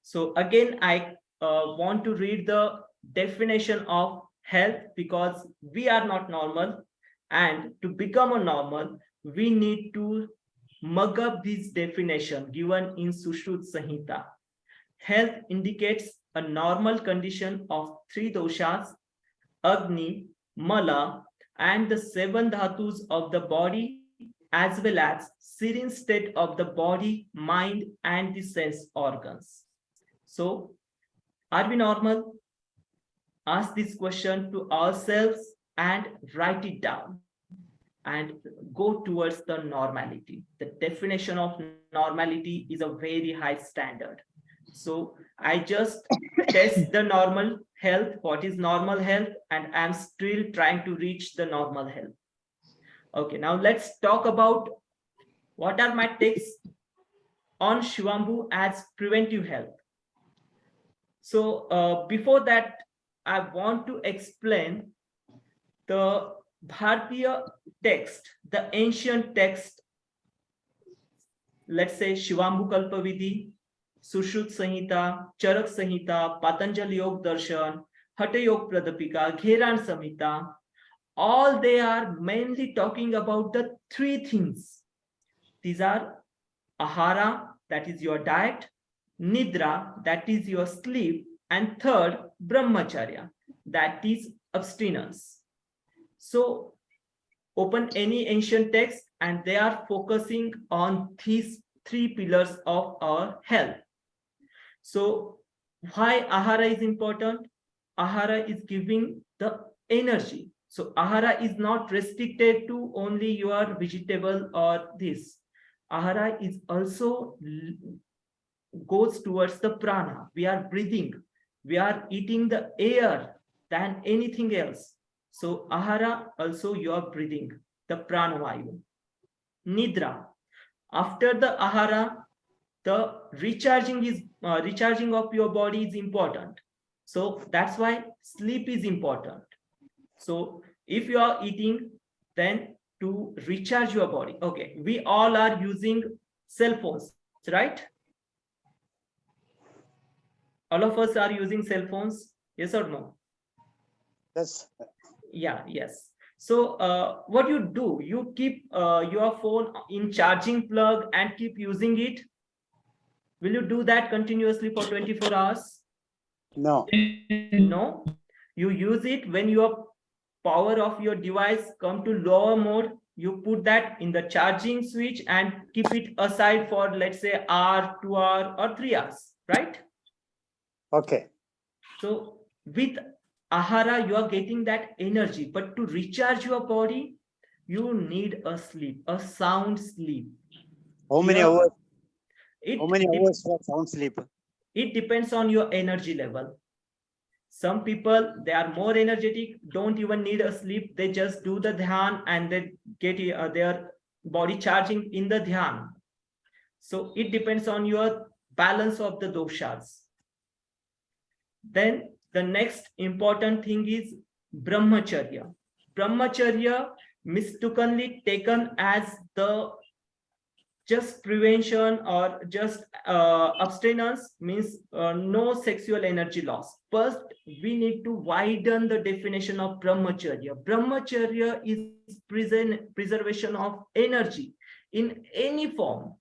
So again, I want to read the definition of health, because we are not normal, and to become a normal, we need to mug up this definition given in Sushruta Samhita. Health indicates a normal condition of three doshas, Agni, Mala, and the seven dhatus of the body, as well as serene state of the body, mind, and the sense organs. So, are we normal? Ask this question to ourselves and write it down, and go towards the normality. The definition of normality is a very high standard. So I just test the normal health, what is normal health, and I'm still trying to reach the normal health. Okay, now let's talk about what are my takes on Shivambu as preventive health. So before that, I want to explain the Bharatiya text, the ancient text, let's say Shivambu Kalpavidhi, Sushruta Samhita, Charak Samhita, Patanjali Yog Darshan, Hatha Yog Pradipika, Gheran Samhita, all they are mainly talking about the three things. These are ahara, that is your diet, nidra, that is your sleep, and third, brahmacharya, that is abstinence. So open any ancient text and they are focusing on these three pillars of our health. So why ahara is important? Ahara is giving the energy. So ahara is not restricted to only your vegetable or this. Ahara is also goes towards the prana. We are breathing. We are eating the air than anything else. So ahara also you are breathing the pranavayu. Nidra. After the ahara, the recharging of your body is important. So that's why sleep is important. So if you are eating, then to recharge your body. Okay, we all are using cell phones, right? All of us are using cell phones, yes or no? Yes. Yeah, yes. So what you do, you keep your phone in charging plug and keep using it. Will you do that continuously for 24 hours? No. No. You use it when your power of your device come to lower mode. You put that in the charging switch and keep it aside for, let's say, hour, 2 hour, or 3 hours, right? Okay. So with ahara, you are getting that energy, but to recharge your body, you need a sleep, a sound sleep. How many Here, hours? it How many dep- hours for sound sleep? it depends on your energy level. Some people, they are more energetic, don't even need a sleep. They just do the dhyan and they get their body charging in the dhyan. So it depends on your balance of the doshas. Then the next important thing is brahmacharya. Brahmacharya mistakenly taken as the just prevention or just abstinence, means no sexual energy loss. First, we need to widen the definition of brahmacharya. Brahmacharya is preservation of energy in any form.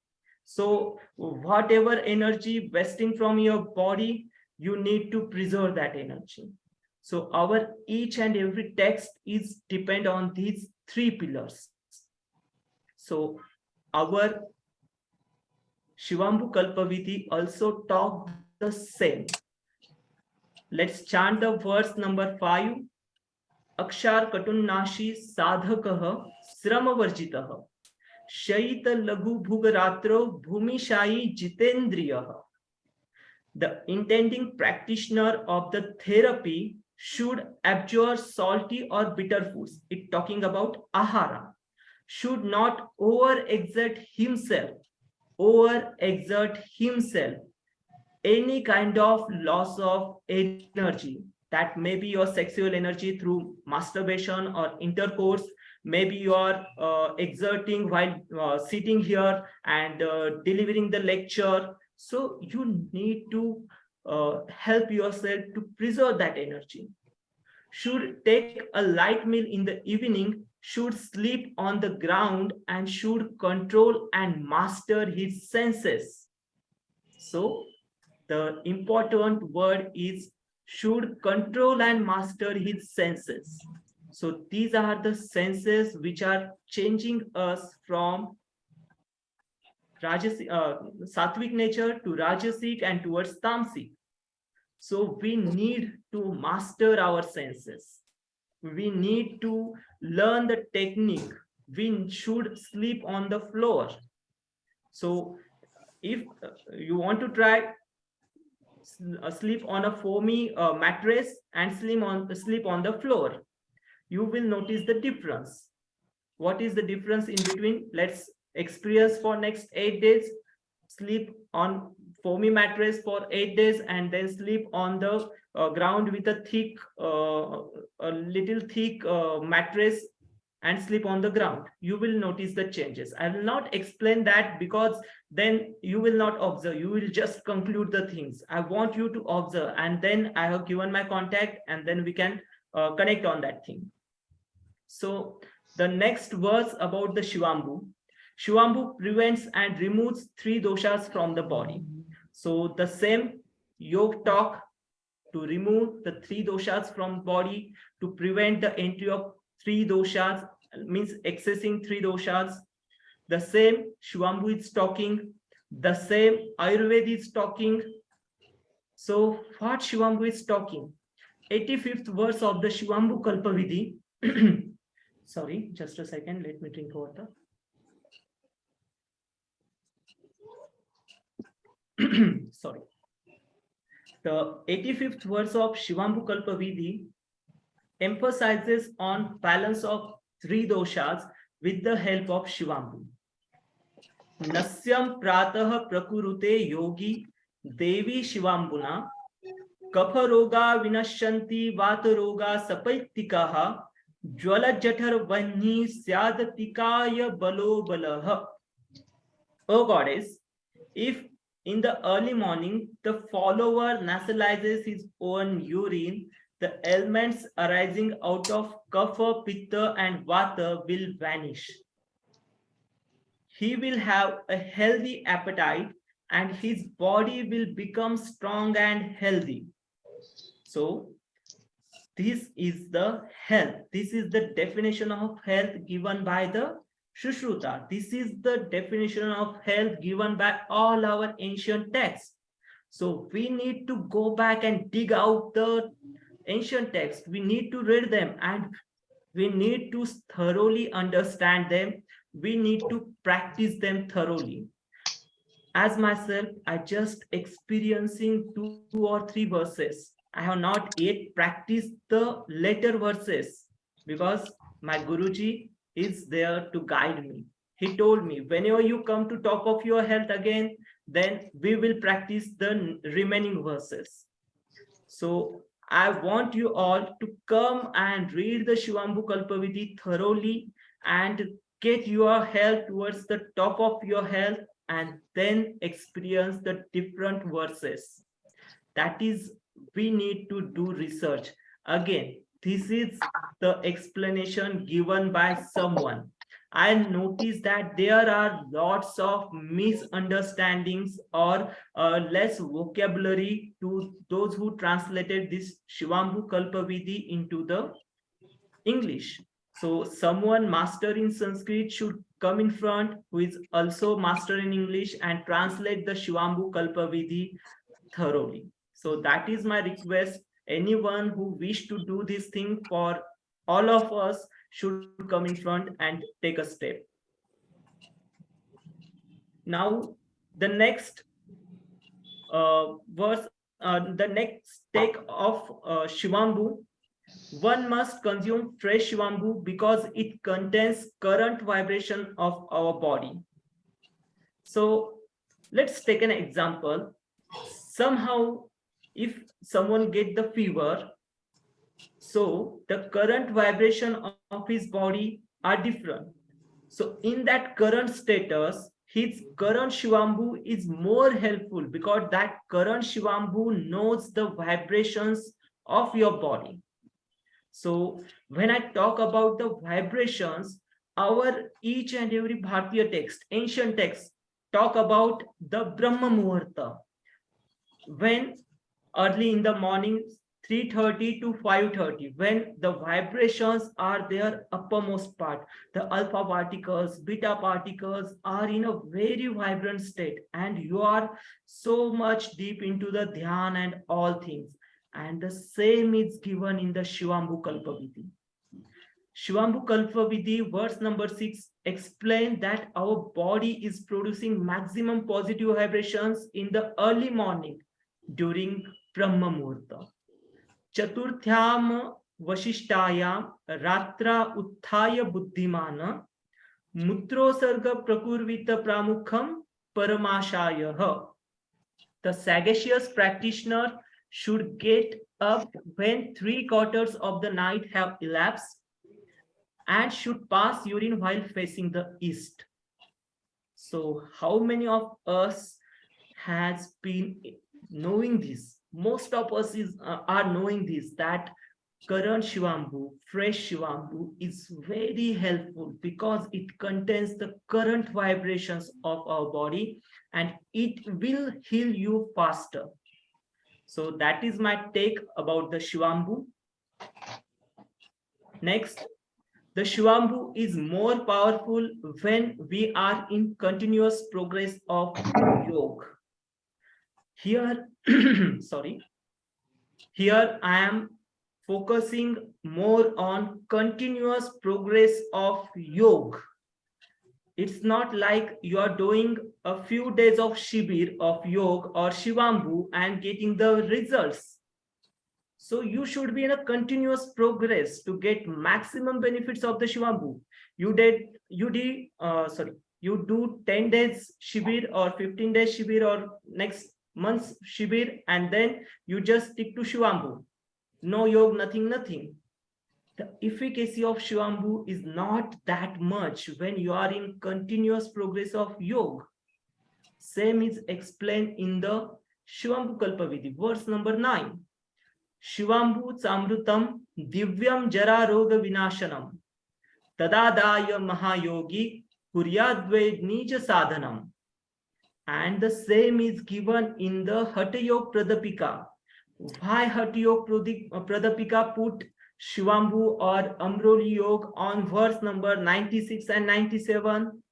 So whatever energy wasting from your body, you need to preserve that energy. So our each and every text is depend on these three pillars. So our Shivambu Kalpavidhi also talk the same. Let's chant the verse number 5. Akshar Katunnashi Sadhakah Sramavarjitah Shait Lagu Bhugaratro Bhumishai Jitendriyah. The intending practitioner of the therapy should abjure salty or bitter foods. It talking about ahara. Should not overexert himself any kind of loss of energy. That may be your sexual energy through masturbation or intercourse. Maybe you are exerting while sitting here and delivering the lecture. So you need to help yourself to preserve that energy. Should take a light meal in the evening, should sleep on the ground, and should control and master his senses. So the important word is should control and master his senses. So these are the senses which are changing us from sattvic nature to rajasic and towards tamasic. So we need to master our senses. We need to learn the technique. We should sleep on the floor. So if you want to try, sleep on a foamy mattress and sleep on the floor, you will notice the difference. What is the difference in between? Let's experience for next 8 days. Sleep on foamy mattress for 8 days and then sleep on the ground with a thick, a little thick mattress and sleep on the ground. You will notice the changes. I will not explain that because then you will not observe. You will just conclude the things. I want you to observe, and then I have given my contact, and then we can connect on that thing. So the next verse about the Shivambu. Shivambu prevents and removes 3 doshas from the body. So the same yoga talk to remove the 3 doshas from body, to prevent the entry of 3 doshas, means accessing 3 doshas. The same Shivambu is talking. The same Ayurveda is talking. So what Shivambu is talking? 85th verse of the Shivambu Kalpavidhi. Sorry, just a second. Let me drink water. Sorry. The 85th verse of Shivambu Kalpavidhi emphasizes on balance of 3 doshas with the help of Shivambu. Nasyam pratah prakurute yogi devi Shivambuna kapha roga vinashanti vata roga sapaitikaha jwala jathar vanhi syadatikaya balo balaha. O goddess, if in the early morning the follower nasalizes his own urine, the elements arising out of kapha, pitta and vata will vanish. He will have a healthy appetite and his body will become strong and healthy. So this is the health. This is the definition of health given by the Sushruta. This is the definition of health given by all our ancient texts. So we need to go back and dig out the ancient texts. We need to read them and we need to thoroughly understand them. We need to practice them thoroughly. As myself, I just experiencing 2 or 3 verses. I have not yet practiced the later verses because my Guruji is there to guide me. He told me, whenever you come to talk of your health again, then we will practice the remaining verses. So I want you all to come and read the Shivambu Kalpavidhi thoroughly and get your health towards the top of your health and then experience the different verses. That is, we need to do research. Again, this is the explanation given by someone. I noticed that there are lots of misunderstandings or less vocabulary to those who translated this Shivambu Kalpavidhi into the English. So someone master in Sanskrit should come in front who is also master in English and translate the Shivambu Kalpavidhi thoroughly. So that is my request. Anyone who wish to do this thing for all of us should come in front and take a step. Now, the next verse, the next take of Shivambu. One must consume fresh Shivambu because it contains current vibration of our body. So let's take an example. Somehow, if someone get the fever, so the current vibration of his body are different. So in that current status, his current Shivambu is more helpful because that current Shivambu knows the vibrations of your body. So when I talk about the vibrations, our each and every Bharatiya text, ancient text, talk about the Brahma Muhurta. When early in the morning, 3:30 to 5:30, when the vibrations are their uppermost part, the alpha particles, beta particles are in a very vibrant state, and you are so much deep into the dhyan and all things. And the same is given in the Shivambu Kalpavidhi. Shivambu Kalpavidhi, verse number 6, explain that our body is producing maximum positive vibrations in the early morning. during Brahma Muhurta. Chaturthyam Vasishtayam Ratra Uthaya Buddhimana Mutrosarga Prakurvita Pramukham Paramashayah. The sagacious practitioner should get up when 3/4 of the night have elapsed and should pass urine while facing the east. So how many of us has been knowing this? Most of us are knowing this, that current Shivambu, fresh Shivambu is very helpful because it contains the current vibrations of our body and it will heal you faster. So that is my take about the Shivambu. Next, the Shivambu is more powerful when we are in continuous progress of yoga. Here, sorry, here I am focusing more on continuous progress of yoga. It's not like you are doing a few days of shibir of yoga or Shivambu and getting the results. So you should be in a continuous progress to get maximum benefits of the Shivambu. You do 10 days shibir or 15 days shibir or next month's shibir, and then you just stick to Shivambu. No yoga, nothing. The efficacy of Shivambu is not that much when you are in continuous progress of yoga. Same is explained in the Shivambu Kalpavidhi, verse number 9. Shivambu Samrutam Divyam Jara Roga Vinashanam Tadadaya Mahayogi Kuryadve Nija Sadhanam. And the same is given in the Hatayog Pradapika. Why Hatayog Pradapika put Shivambu or Amroli Yoga on verse number 96 and 97?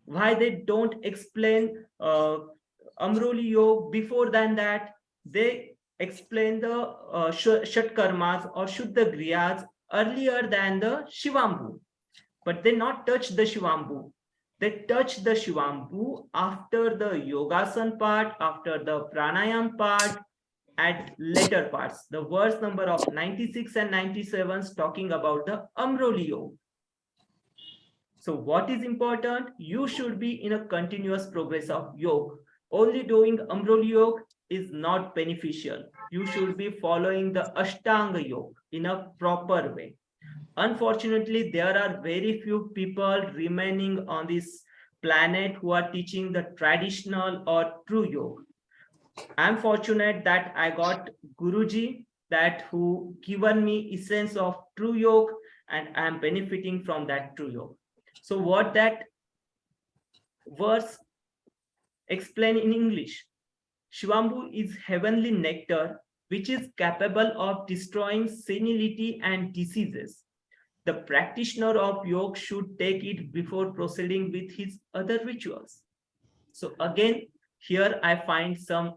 Why they don't explain Amroli Yoga before than that? They explain the Shat Karmas or Shuddha Griyas earlier than the Shivambu. But they not touch the Shivambu. They touch the Shivambu after the Yogasan part, after the Pranayam part, at later parts. The verse number of 96 and 97 is talking about the Amroli Yoga. So what is important? You should be in a continuous progress of yoga. Only doing Amroli Yoga is not beneficial. You should be following the Ashtanga Yoga in a proper way. Unfortunately, there are very few people remaining on this planet who are teaching the traditional or true yoga. I'm fortunate that I got Guruji who given me essence of true yoga, and I'm benefiting from that true yoga. So what that verse explain in English? Shivambu is heavenly nectar which is capable of destroying senility and diseases. The practitioner of yoga should take it before proceeding with his other rituals. So again, here I find some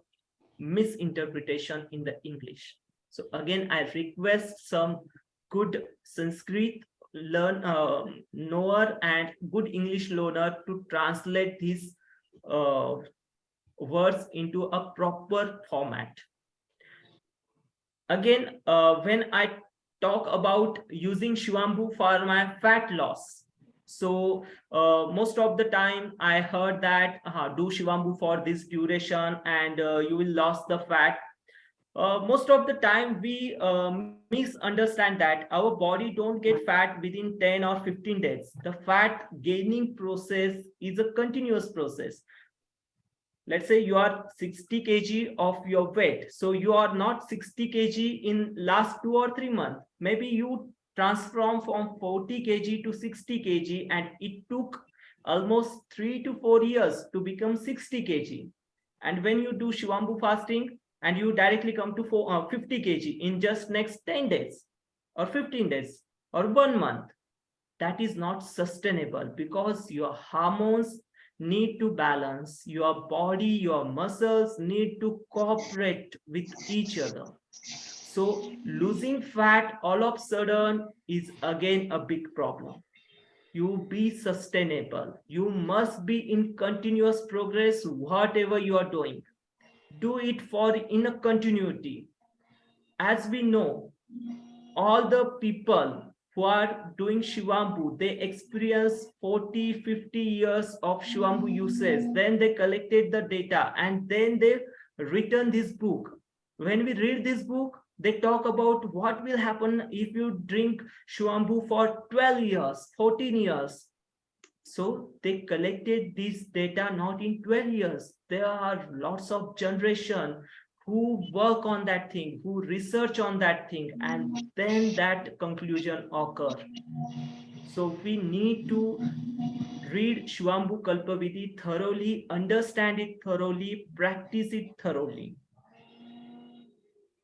misinterpretation in the English. So again, I request some good Sanskrit knower and good English learner to translate these words into a proper format. Again, when I talk about using Shivambu for my fat loss, so most of the time I heard that do Shivambu for this duration and you will lose the fat. Most of the time we misunderstand that our body don't get fat within 10 or 15 days. The fat gaining process is a continuous process. Let's say you are 60 kg of your weight. So you are not 60 kg in last 2 or 3 months. Maybe you transform from 40 kg to 60 kg and it took almost 3 to 4 years to become 60 kg. And when you do Shivambu fasting and you directly come to 50 kg in just next 10 days or 15 days or 1 month, that is not sustainable because your hormones need to balance, your body, your muscles need to cooperate with each other. So losing fat all of a sudden is again a big problem. You be sustainable. You must be in continuous progress, whatever you are doing. do it for in a continuity. As we know, all the people who are doing Shivambu, they experience 40, 50 years of Shivambu usage. Then they collected the data and then they written this book. When we read this book, they talk about what will happen if you drink Shivambu for 12 years, 14 years. So they collected this data not in 12 years. There are lots of generation who work on that thing, who research on that thing, and then that conclusion occur. So we need to read Shivambu Kalpavidhi thoroughly, understand it thoroughly, practice it thoroughly.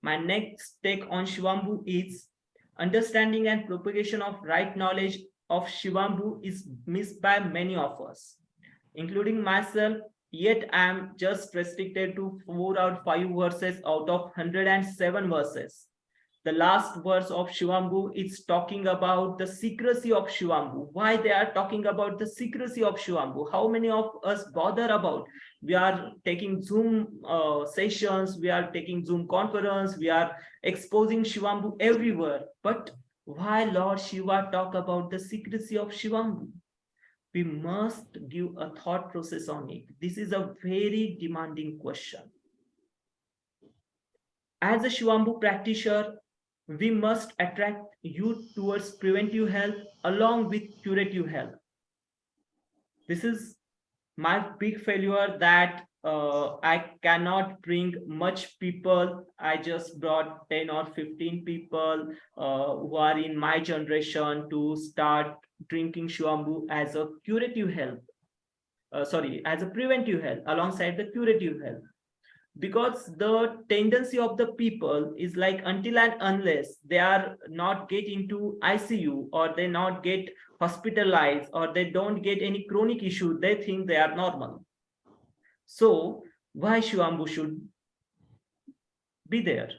My next take on Shivambu is understanding and propagation of right knowledge of Shivambu is missed by many of us, including myself, yet I am just restricted to 4 or 5 verses out of 107 verses. The last verse of Shivambu is talking about the secrecy of Shivambu. Why they are talking about the secrecy of Shivambu? How many of us bother about? We are taking Zoom sessions, we are taking Zoom conference, we are exposing Shivambu everywhere. But why Lord Shiva talk about the secrecy of Shivambu? We must give a thought process on it. This is a very demanding question. As a Shivambu practitioner, we must attract youth towards preventive health along with curative health. This is my big failure that I cannot bring much people. I just brought 10 or 15 people who are in my generation to start drinking Shivambu as a curative health. As a preventive health alongside the curative health. Because the tendency of the people is like until and unless they are not get into ICU or they not get hospitalized or they don't get any chronic issue, they think they are normal. So why Shivambu should be there?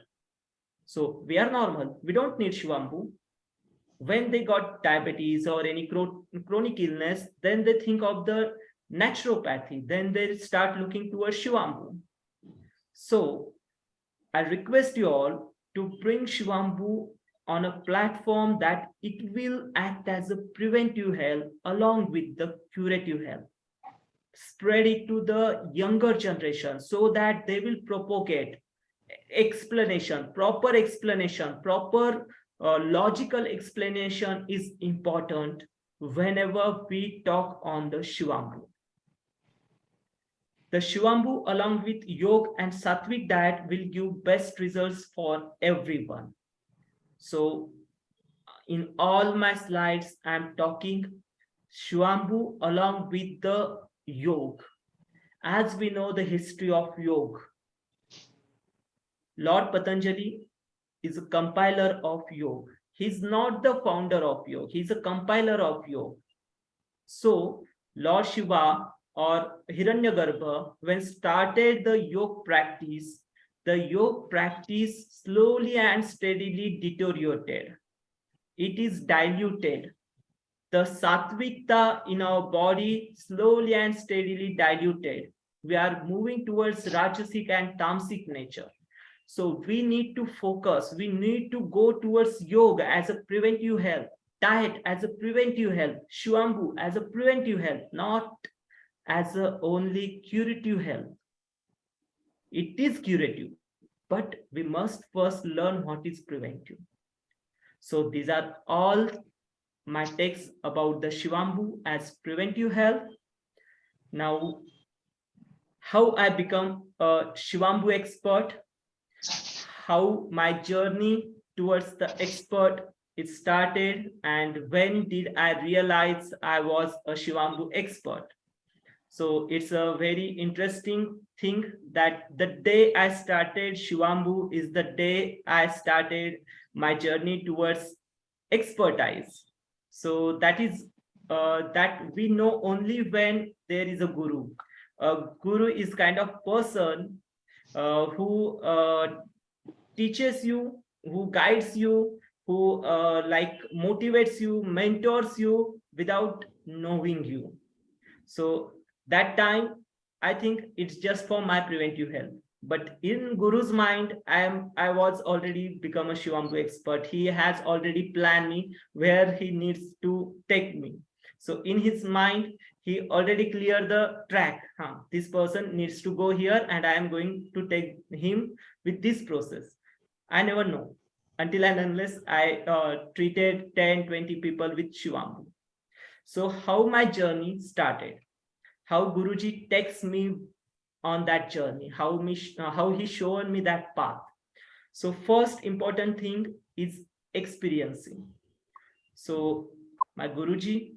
So we are normal, we don't need Shivambu. When they got diabetes or any chronic illness, then they think of the naturopathy, then they start looking towards Shivambu. So I request you all to bring Shivambu on a platform that it will act as a preventive health along with the curative health. Spread it to the younger generation so that they will propagate explanation, proper logical explanation is important whenever we talk on the Shivambu. The Shivambu along with yoga and sattvic diet will give best results for everyone. So in all my slides, I'm talking Shivambu along with the yoga. As we know the history of yoga, Lord Patanjali is a compiler of yoga. He's not the founder of yoga, he's a compiler of yoga. So Lord Shiva or Hiranyagarbha, when started the yoga practice slowly and steadily deteriorated. It is diluted. The sattvikta in our body slowly and steadily diluted. We are moving towards rajasic and tamasic nature. So we need to focus. We need to go towards yoga as a preventive health, diet as a preventive health, Shivambu as a preventive health, not as a only curative health. It is curative, but we must first learn what is preventive. So these are all my takes about the Shivambu as preventive health. Now, how I become a Shivambu expert, how my journey towards the expert is started, and when did I realize I was a Shivambu expert. So it's a very interesting thing that the day I started Shivambu is the day I started my journey towards expertise. So that is that we know only when there is a guru. A guru is kind of person who teaches you, who guides you, who like motivates you, mentors you without knowing you. So that time, I think it's just for my preventive health. But in Guru's mind, I was already become a Shivambu expert. He has already planned me where he needs to take me. So in his mind, he already cleared the track. This person needs to go here, and I am going to take him with this process. I never know until and unless I treated 10, 20 people with Shivambu. So how my journey started, how Guruji takes me on that journey, how he showed me that path. So first important thing is experiencing. So my Guruji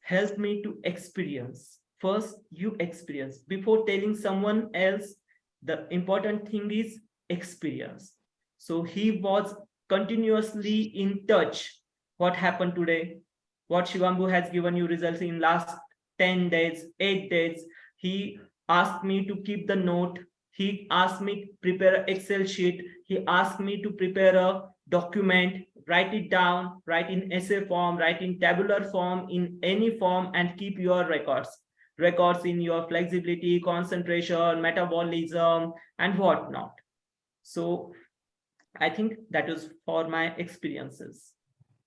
helped me to experience. First, you experience. Before telling someone else, the important thing is experience. So he was continuously in touch. What happened today? What Shivambu has given you results in last 10 days, 8 days. He asked me to keep the note. He asked me to prepare an Excel sheet. He asked me to prepare a document, write it down, write in essay form, write in tabular form, in any form, and keep your records in your flexibility, concentration, metabolism, and whatnot. So I think that is for my experiences.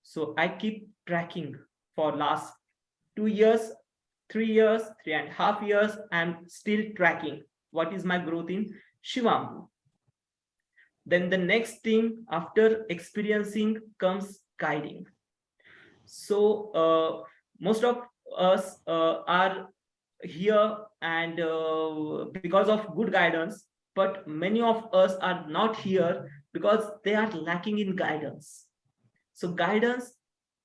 So I keep tracking for last 2 years, 3 years, 3.5 years. I'm still tracking what is my growth in Shivambu. Then the next thing after experiencing comes guiding. So most of us are here and because of good guidance, but many of us are not here because they are lacking in guidance. So guidance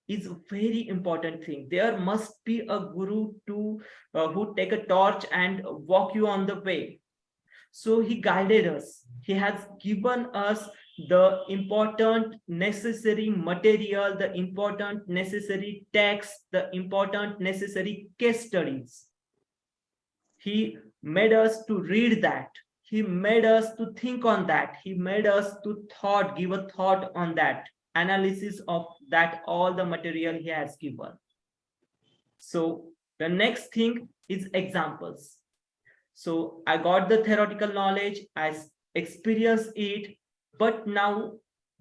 is a very important thing. There must be a guru to who take a torch and walk you on the way. So he guided us. He has given us the important necessary material, the important necessary text, the important necessary case studies. He made us to read that. He made us to think on that. He made us to give a thought on that, analysis of that, all the material he has given. So the next thing is examples. So I got the theoretical knowledge, I experienced it, but now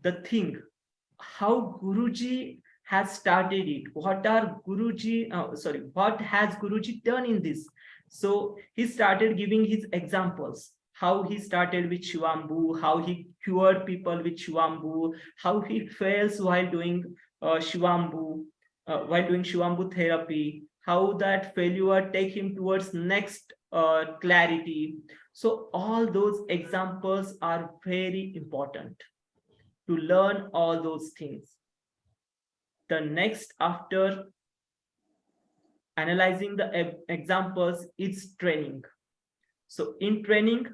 the thing, how Guruji has started it, what has Guruji done in this? So he started giving his examples, how he started with Shivambu, how he cured people with Shivambu, how he fails while doing Shivambu therapy, how that failure take him towards next clarity. So all those examples are very important to learn all those things. The next, after analyzing the examples, is training. So in training,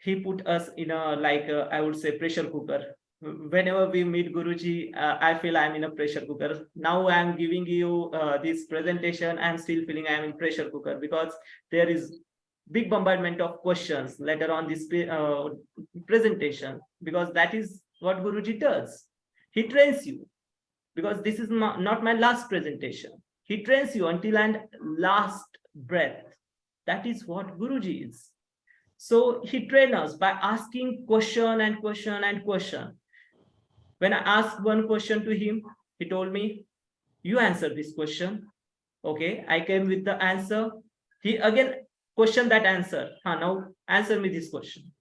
he put us in a I would say pressure cooker. Whenever we meet Guruji, I feel I'm in a pressure cooker. Now I'm giving you this presentation, I'm still feeling I'm in pressure cooker because there is big bombardment of questions later on this presentation, because that is what Guruji does. He trains you, because this is not my last presentation. He trains you until and last breath. That is what Guruji is. So he trained us by asking question and question and question. When I asked one question to him, he told me, you answer this question. Okay, I came with the answer. He again questioned that answer. Now answer me this question.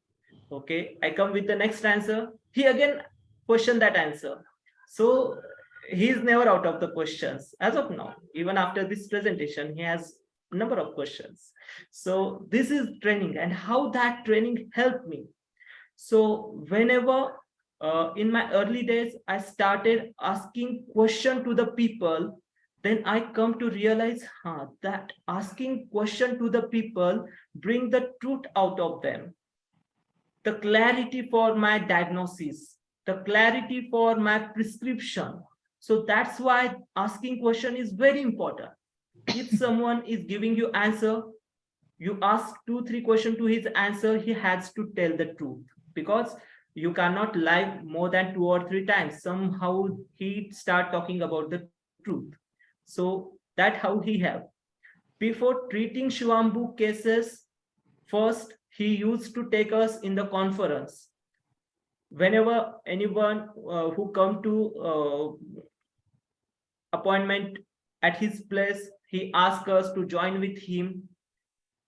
Okay, I come with the next answer. He again questioned that answer. So he is never out of the questions as of now. Even after this presentation, he has a number of questions. So this is training, and how that training helped me. So whenever in my early days, I started asking question to the people, then I come to realize that asking question to the people bring the truth out of them, the clarity for my diagnosis, the clarity for my prescription. So that's why asking question is very important. If someone is giving you answer, you ask 2-3 questions to his answer, he has to tell the truth, because you cannot lie more than 2 or 3 times. Somehow he start talking about the truth. So that how he helped. Before treating Shivambu cases, first he used to take us in the conference. Whenever anyone who come to appointment at his place, he asked us to join with him,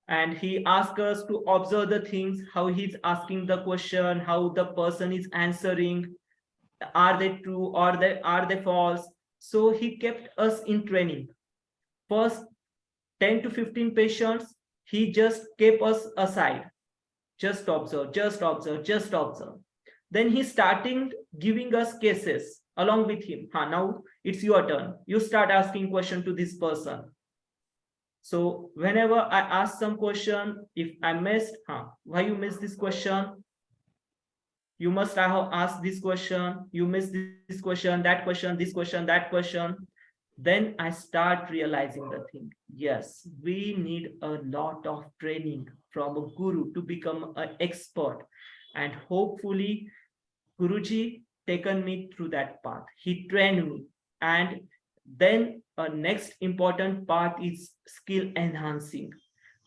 and he asked us to observe the things, how he's asking the question, how the person is answering, are they true or are they false. So he kept us in training. First 10 to 15 patients, he just kept us aside, just observe, just observe, just observe. Then he started giving us cases along with him. Now it's your turn, you start asking question to this person. So whenever I ask some question, if I missed, why you missed this question? You must have asked this question, you missed this question, that question, this question, that question. Then I start realizing the thing. Yes, we need a lot of training from a guru to become an expert. And hopefully, Guruji taken me through that path. He trained me. And then a next important part is skill enhancing.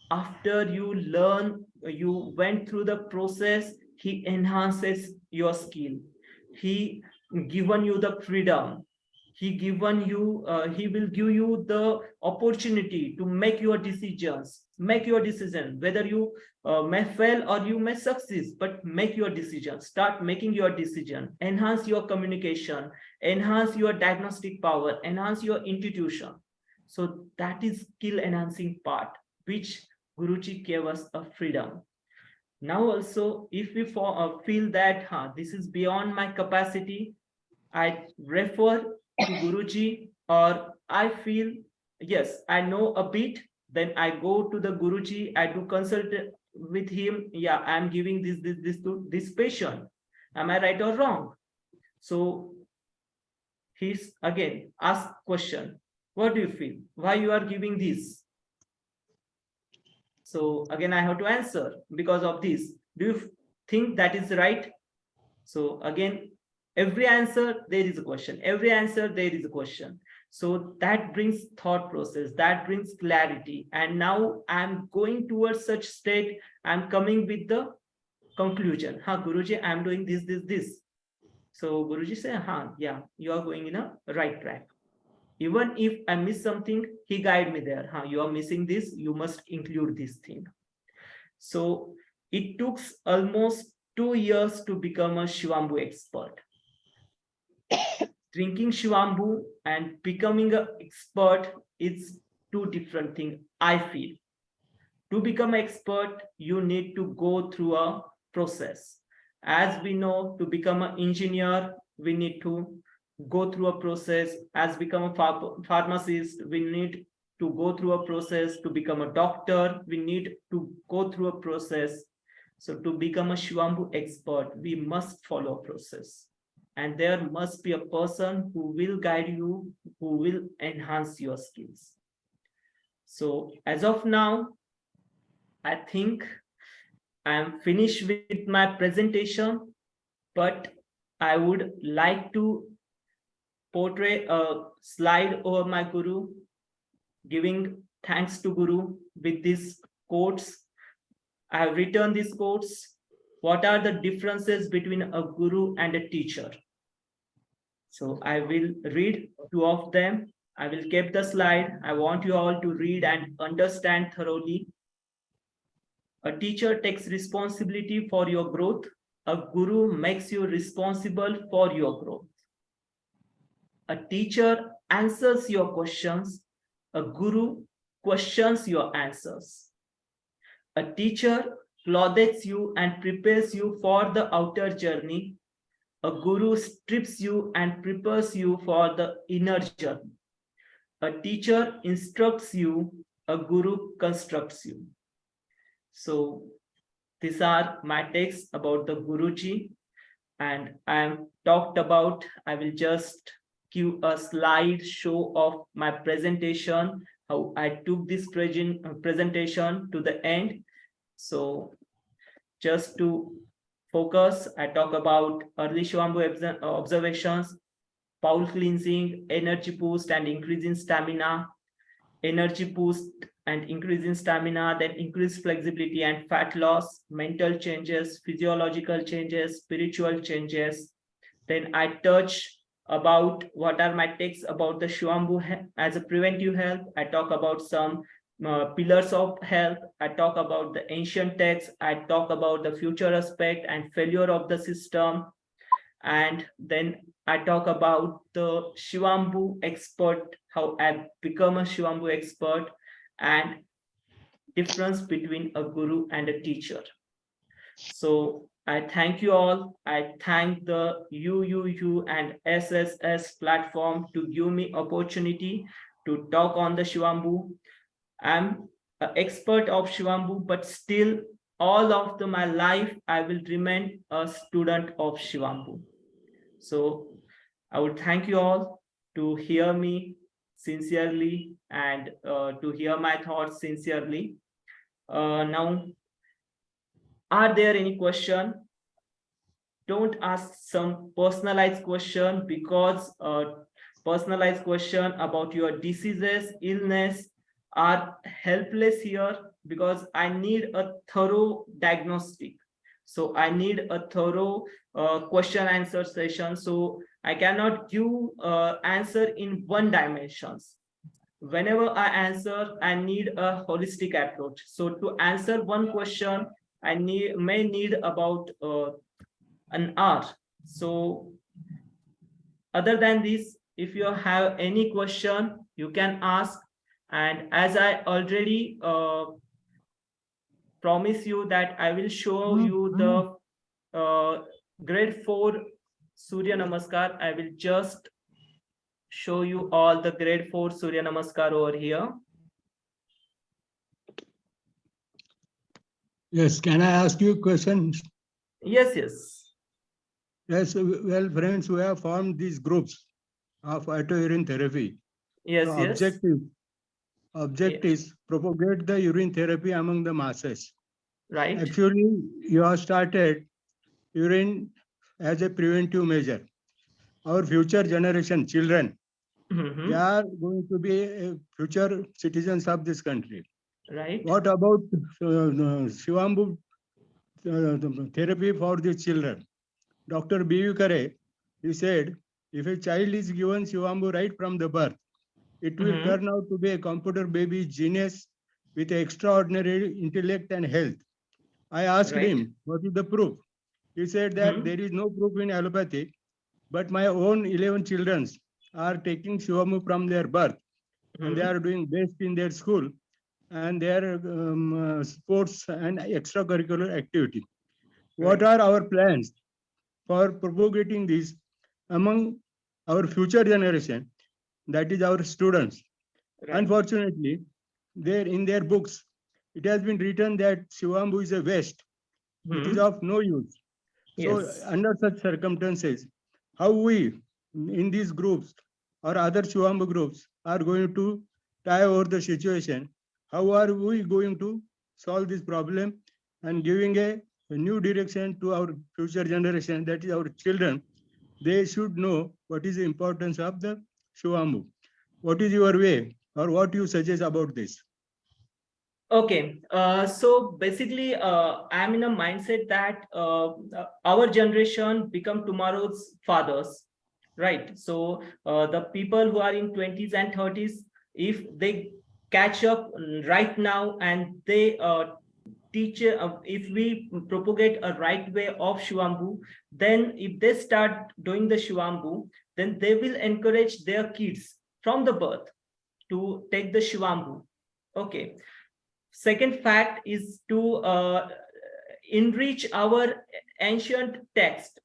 After you learn, you went through the process, he enhances your skill. He given you the freedom. He will give you the opportunity to make your decisions, make your decision, whether you may fail or you may succeed, but make your decision, start making your decision, enhance your communication, enhance your diagnostic power, enhance your intuition. So that is skill enhancing part, which Guruji gave us a freedom. Now also, if we feel that this is beyond my capacity, I refer to Guruji, or I feel, yes, I know a bit, then I go to the Guruji, I do consult with him. Yeah, I'm giving this to this patient. Am I right or wrong? So he's again ask question. What do you feel? Why you are giving this? So again, I have to answer because of this. Do you think that is right? So again, every answer there is a question, every answer there is a question. So that brings thought process, that brings clarity. And now I'm going towards such state, I'm coming with the conclusion. Guruji, I'm doing this. So Guruji say, yeah, you are going in a right track. Even if I miss something, he guide me there. You are missing this, you must include this thing. So it took almost 2 years to become a Shivambu expert. Drinking Shivambu and becoming an expert is two different things, I feel. To become an expert, you need to go through a process. As we know, to become an engineer, we need to go through a process. As become a pharmacist, we need to go through a process. To become a doctor, we need to go through a process. So to become a Shivambu expert, we must follow a process. And there must be a person who will guide you, who will enhance your skills. So as of now, I think I'm finished with my presentation, but I would like to portray a slide over my Guru, giving thanks to Guru with these quotes. I have written these quotes. What are the differences between a Guru and a teacher? So I will read 2 of them. I will keep the slide. I want you all to read and understand thoroughly. A teacher takes responsibility for your growth. A guru makes you responsible for your growth. A teacher answers your questions. A guru questions your answers. A teacher clothes you and prepares you for the outer journey. A guru strips you and prepares you for the inner journey. A teacher instructs you. A guru constructs you. So these are my takes about the Guruji, and I am talked about. I will just give a slide show of my presentation, how I took this presentation to the end. So just to focus, I talk about early Shivambu observations, bowel cleansing, energy boost and increase in stamina, energy boost and increase in stamina, then increased flexibility and fat loss, mental changes, physiological changes, spiritual changes. Then I touch about what are my takes about the Shivambu as a preventive health. I talk about some pillars of health. I talk about the ancient texts. I talk about the future aspect and failure of the system. And then I talk about the Shivambu expert, how I become a Shivambu expert, and difference between a guru and a teacher. So I thank you all. I thank the uUUu and SSS platform to give me opportunity to talk on the Shivambu. I'm an expert of Shivambu, but still all of my life, I will remain a student of Shivambu. So I would thank you all to hear me sincerely and to hear my thoughts sincerely. Now, are there any question? Don't ask some personalized question, because personalized question about your diseases, illness are helpless here, because I need a thorough diagnostic. So I need a thorough question answer session. So I cannot give answer in one dimensions. Whenever I answer, I need a holistic approach. So to answer one question, I may need about an hour. So other than this, if you have any question, you can ask. And as I already promise you that I will show you the grade 4 Surya Namaskar. I will just show you all the grade 4 Surya Namaskar over here. Yes, can I ask you a question? Yes, yes. Yes, well, friends, we have formed these groups of auto-urine therapy. Yes, The yes. object is propagate the urine therapy among the masses. Right. Actually, you have started urine as a preventive measure. Our future generation, children, they are going to be future citizens of this country. Right. What about Shivambu therapy for the children? Dr. B.U. Kare, he said, if a child is given Shivambu right from the birth, it will turn out to be a computer baby genius with extraordinary intellect and health. I asked him, what is the proof? He said that there is no proof in allopathy, but my own 11 children are taking Shivambu from their birth, and they are doing best in their school and their sports and extracurricular activity. What are our plans for propagating this among our future generation, that is our students? Unfortunately, in their books, it has been written that Shivambu is a waste. It is of no use. So under such circumstances, how we in these groups or other Shivambu groups are going to tie over the situation? How are we going to solve this problem and giving a new direction to our future generation, that is our children? They should know what is the importance of the Shivambu. What is your way or what you suggest about this? Okay, so basically, I'm in a mindset that our generation become tomorrow's fathers, right? So the people who are in 20s and 30s, if they catch up right now and they teach, if we propagate a right way of Shivambu, then if they start doing the Shivambu, then they will encourage their kids from the birth to take the Shivambu. Okay. Second fact is to enrich our ancient text.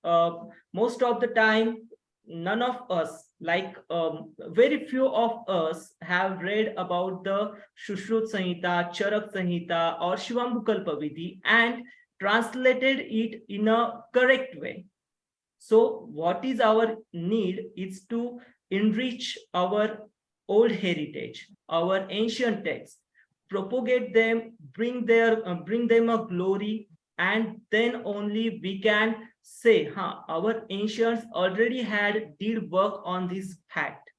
Most of the time, none of us, like very few of us, have read about the Shushrut Samhita, Charak Samhita, or Shivambu Kalpavidhi and translated it in a correct way. So what is our need is to enrich our old heritage, our ancient texts, propagate them, bring them a glory, and then only we can say, our ancients already did work on this fact.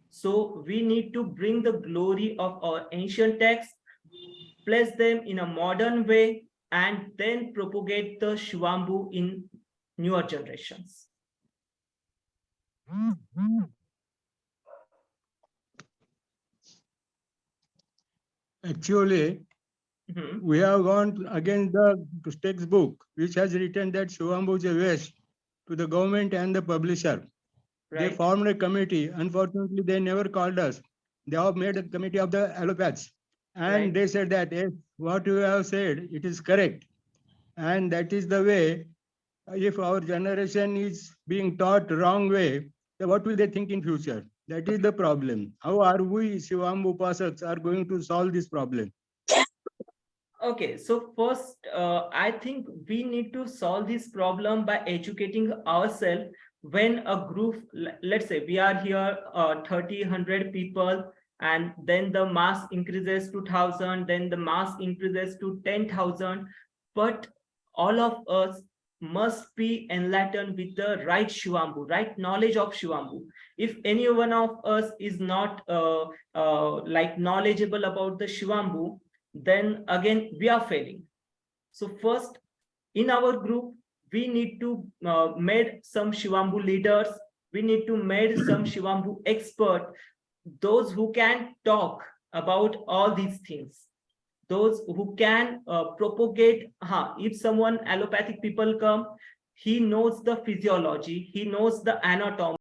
So we need to bring the glory of our ancient texts, place them in a modern way, and then propagate the Shivambu in newer generations. Actually, Mhm. we have gone against the textbook, which has written that Shivambu is a waste to the government and the publisher. They Right. formed a committee. Unfortunately, they never called us. They have made a committee of the allopaths. And Right. they said that yes, what you have said, it is correct. And that is the way, if our generation is being taught wrong way, then what will they think in future? That is the problem. How are we, Shivambu Upasaks, are going to solve this problem? Okay, so first, I think we need to solve this problem by educating ourselves. When a group, let's say we are here 30, 100 people, and then the mass increases to 1,000, then the mass increases to 10,000, but all of us must be enlightened with the right Shivambu, right knowledge of Shivambu. If any one of us is not like knowledgeable about the Shivambu, then again we are failing. So first, in our group, we need to made some Shivambu leaders, we need to made some Shivambu expert, those who can talk about all these things, those who can propagate. If someone allopathic people come, he knows the physiology, he knows the anatomy,